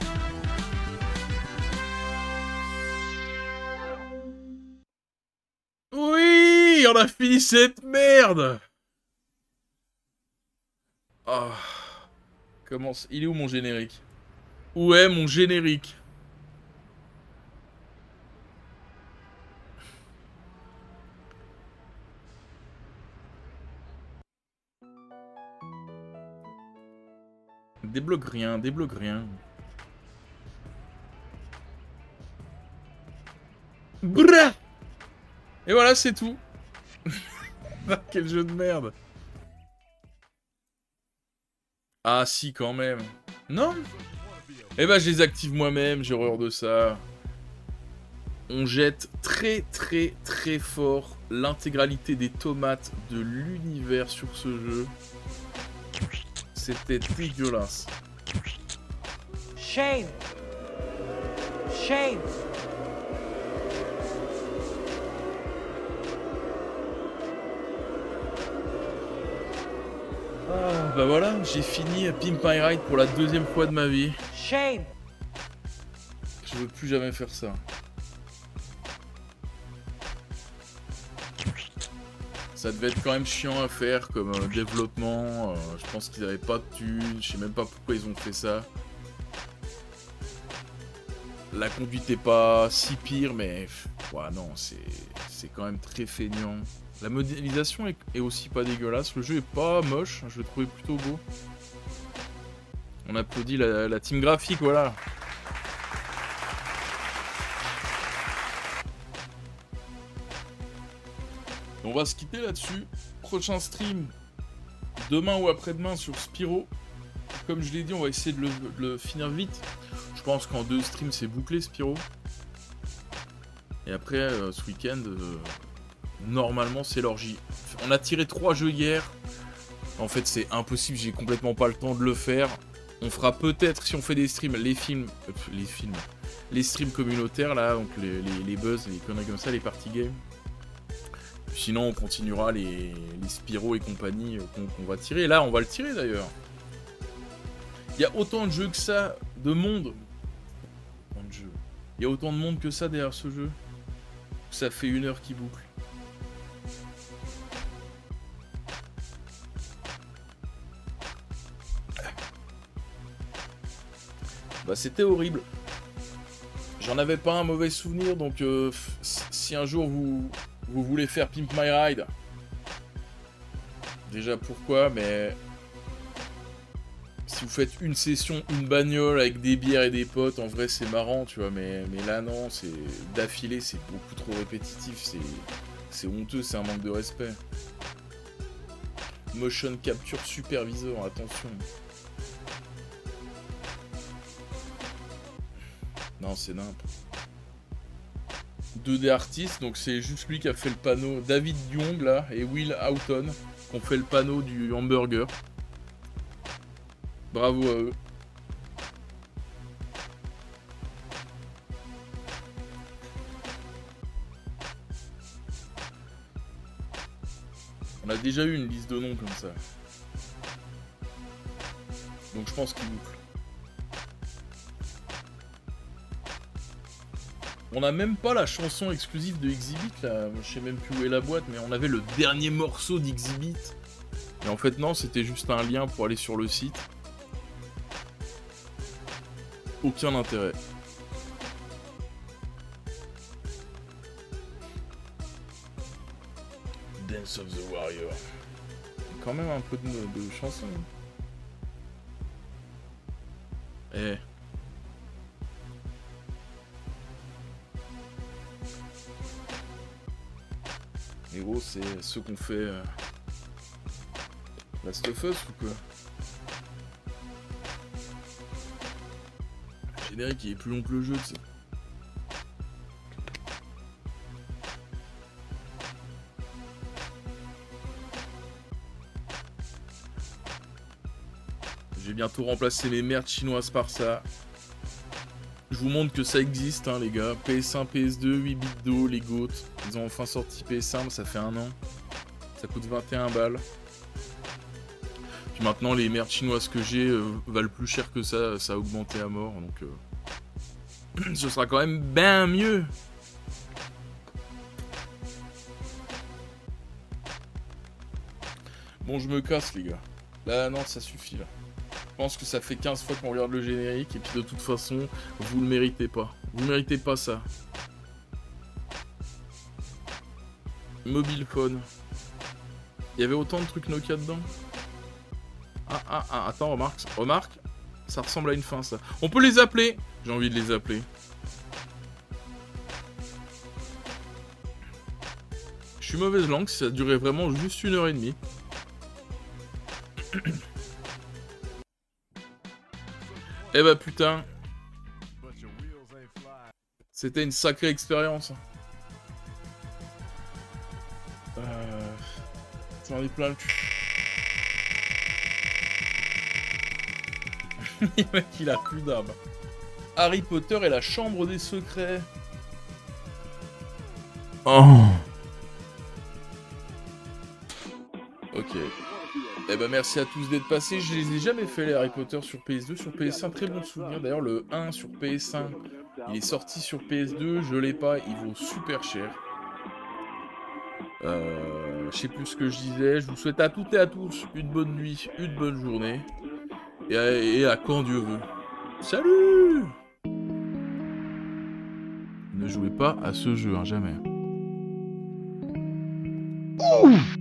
Oui, on a fini cette merde. Oh. Comment... Il est où mon générique? Où est mon générique? Débloque rien, débloque rien. Brrr. Et voilà, c'est tout. Quel jeu de merde. Ah si, quand même. Non? Eh ben, je les active moi-même, j'ai horreur de ça. On jette très très très fort l'intégralité des tomates de l'univers sur ce jeu. C'était dégueulasse. Shame. Shame. Ah, bah voilà, j'ai fini Pimp My Ride pour la 2e fois de ma vie. Shame. Je veux plus jamais faire ça. Ça devait être quand même chiant à faire comme développement. Je pense qu'ils avaient pas de thunes. Je sais même pas pourquoi ils ont fait ça. La conduite est pas si pire, mais ouais, non, c'est quand même très feignant. La modélisation est aussi pas dégueulasse. Le jeu est pas moche. Je le trouvais plutôt beau. On applaudit la team graphique, voilà. On va se quitter là-dessus. Prochain stream, demain ou après-demain sur Spyro. Comme je l'ai dit, on va essayer de le finir vite. Je pense qu'en 2 streams, c'est bouclé Spyro. Et après, ce week-end, normalement, c'est l'orgie. On a tiré 3 jeux hier. En fait, c'est impossible, j'ai complètement pas le temps de le faire. On fera peut-être, si on fait des streams, les streams communautaires, là, donc les buzz, les conneries comme ça, les party games. Sinon, on continuera les Spyro et compagnie qu'on va tirer. Et là, on va le tirer d'ailleurs. Il y a autant de jeux que ça, de monde. Il y a autant de monde que ça derrière ce jeu. Ça fait 1 heure qu'il boucle. Bah, c'était horrible. J'en avais pas un mauvais souvenir, donc si un jour vous voulez faire Pimp My Ride, déjà pourquoi, mais si vous faites une session, une bagnole avec des bières et des potes, en vrai c'est marrant, tu vois, mais là non, c'est d'affilée, c'est beaucoup trop répétitif, c'est honteux, c'est un manque de respect. Motion capture supervisor, attention. Non, c'est nimp. 2D artistes, donc c'est juste lui qui a fait le panneau. David Young là et Will Houghton qui ont fait le panneau du hamburger. Bravo à eux. On a déjà eu une liste de noms comme ça. Donc je pense qu'il boucle. On n'a même pas la chanson exclusive de Exhibit là, je sais même plus où est la boîte, mais on avait le dernier morceau d'Exhibit. Et en fait non, c'était juste un lien pour aller sur le site. Aucun intérêt. Dance of the Warrior. Quand même un peu de chanson. Eh. Et gros, c'est ceux qu'on fait Last of Us ou quoi? Le générique il est plus long que le jeu, tu sais. J'ai bientôt remplacé les merdes chinoises par ça. Je vous montre que ça existe, hein, les gars. PS1, PS2, 8 bits d'eau, les GOAT. Ils ont enfin sorti PS1, ça fait 1 an. Ça coûte 21 balles. Puis maintenant, les merdes chinoises que j'ai valent plus cher que ça. Ça a augmenté à mort, donc ce sera quand même bien mieux. Bon, je me casse, les gars. Là, non, ça suffit, là. Je pense que ça fait 15 fois qu'on regarde le générique et puis de toute façon, vous le méritez pas. Vous méritez pas ça. Mobile phone. Il y avait autant de trucs Nokia dedans. Attends, remarque. Ça ressemble à une fin, ça. On peut les appeler. J'ai envie de les appeler. Je suis mauvaise langue, ça durait vraiment juste 1h30. Eh bah putain. C'était une sacrée expérience. J'en ai plein le cul. Le mec il a plus d'âme. Harry Potter et la chambre des secrets. Oh. Ok. Eh bah merci à tous d'être passés. Je les ai jamais fait les Harry Potter sur PS2, sur PS1, très bon souvenir. D'ailleurs le 1 sur PS1, il est sorti sur PS2, je l'ai pas, il vaut super cher. Je sais plus ce que je disais. Je vous souhaite à toutes et à tous une bonne nuit, une bonne journée. Et à quand Dieu veut. Salut! Ne jouez pas à ce jeu, hein, jamais. Ouf!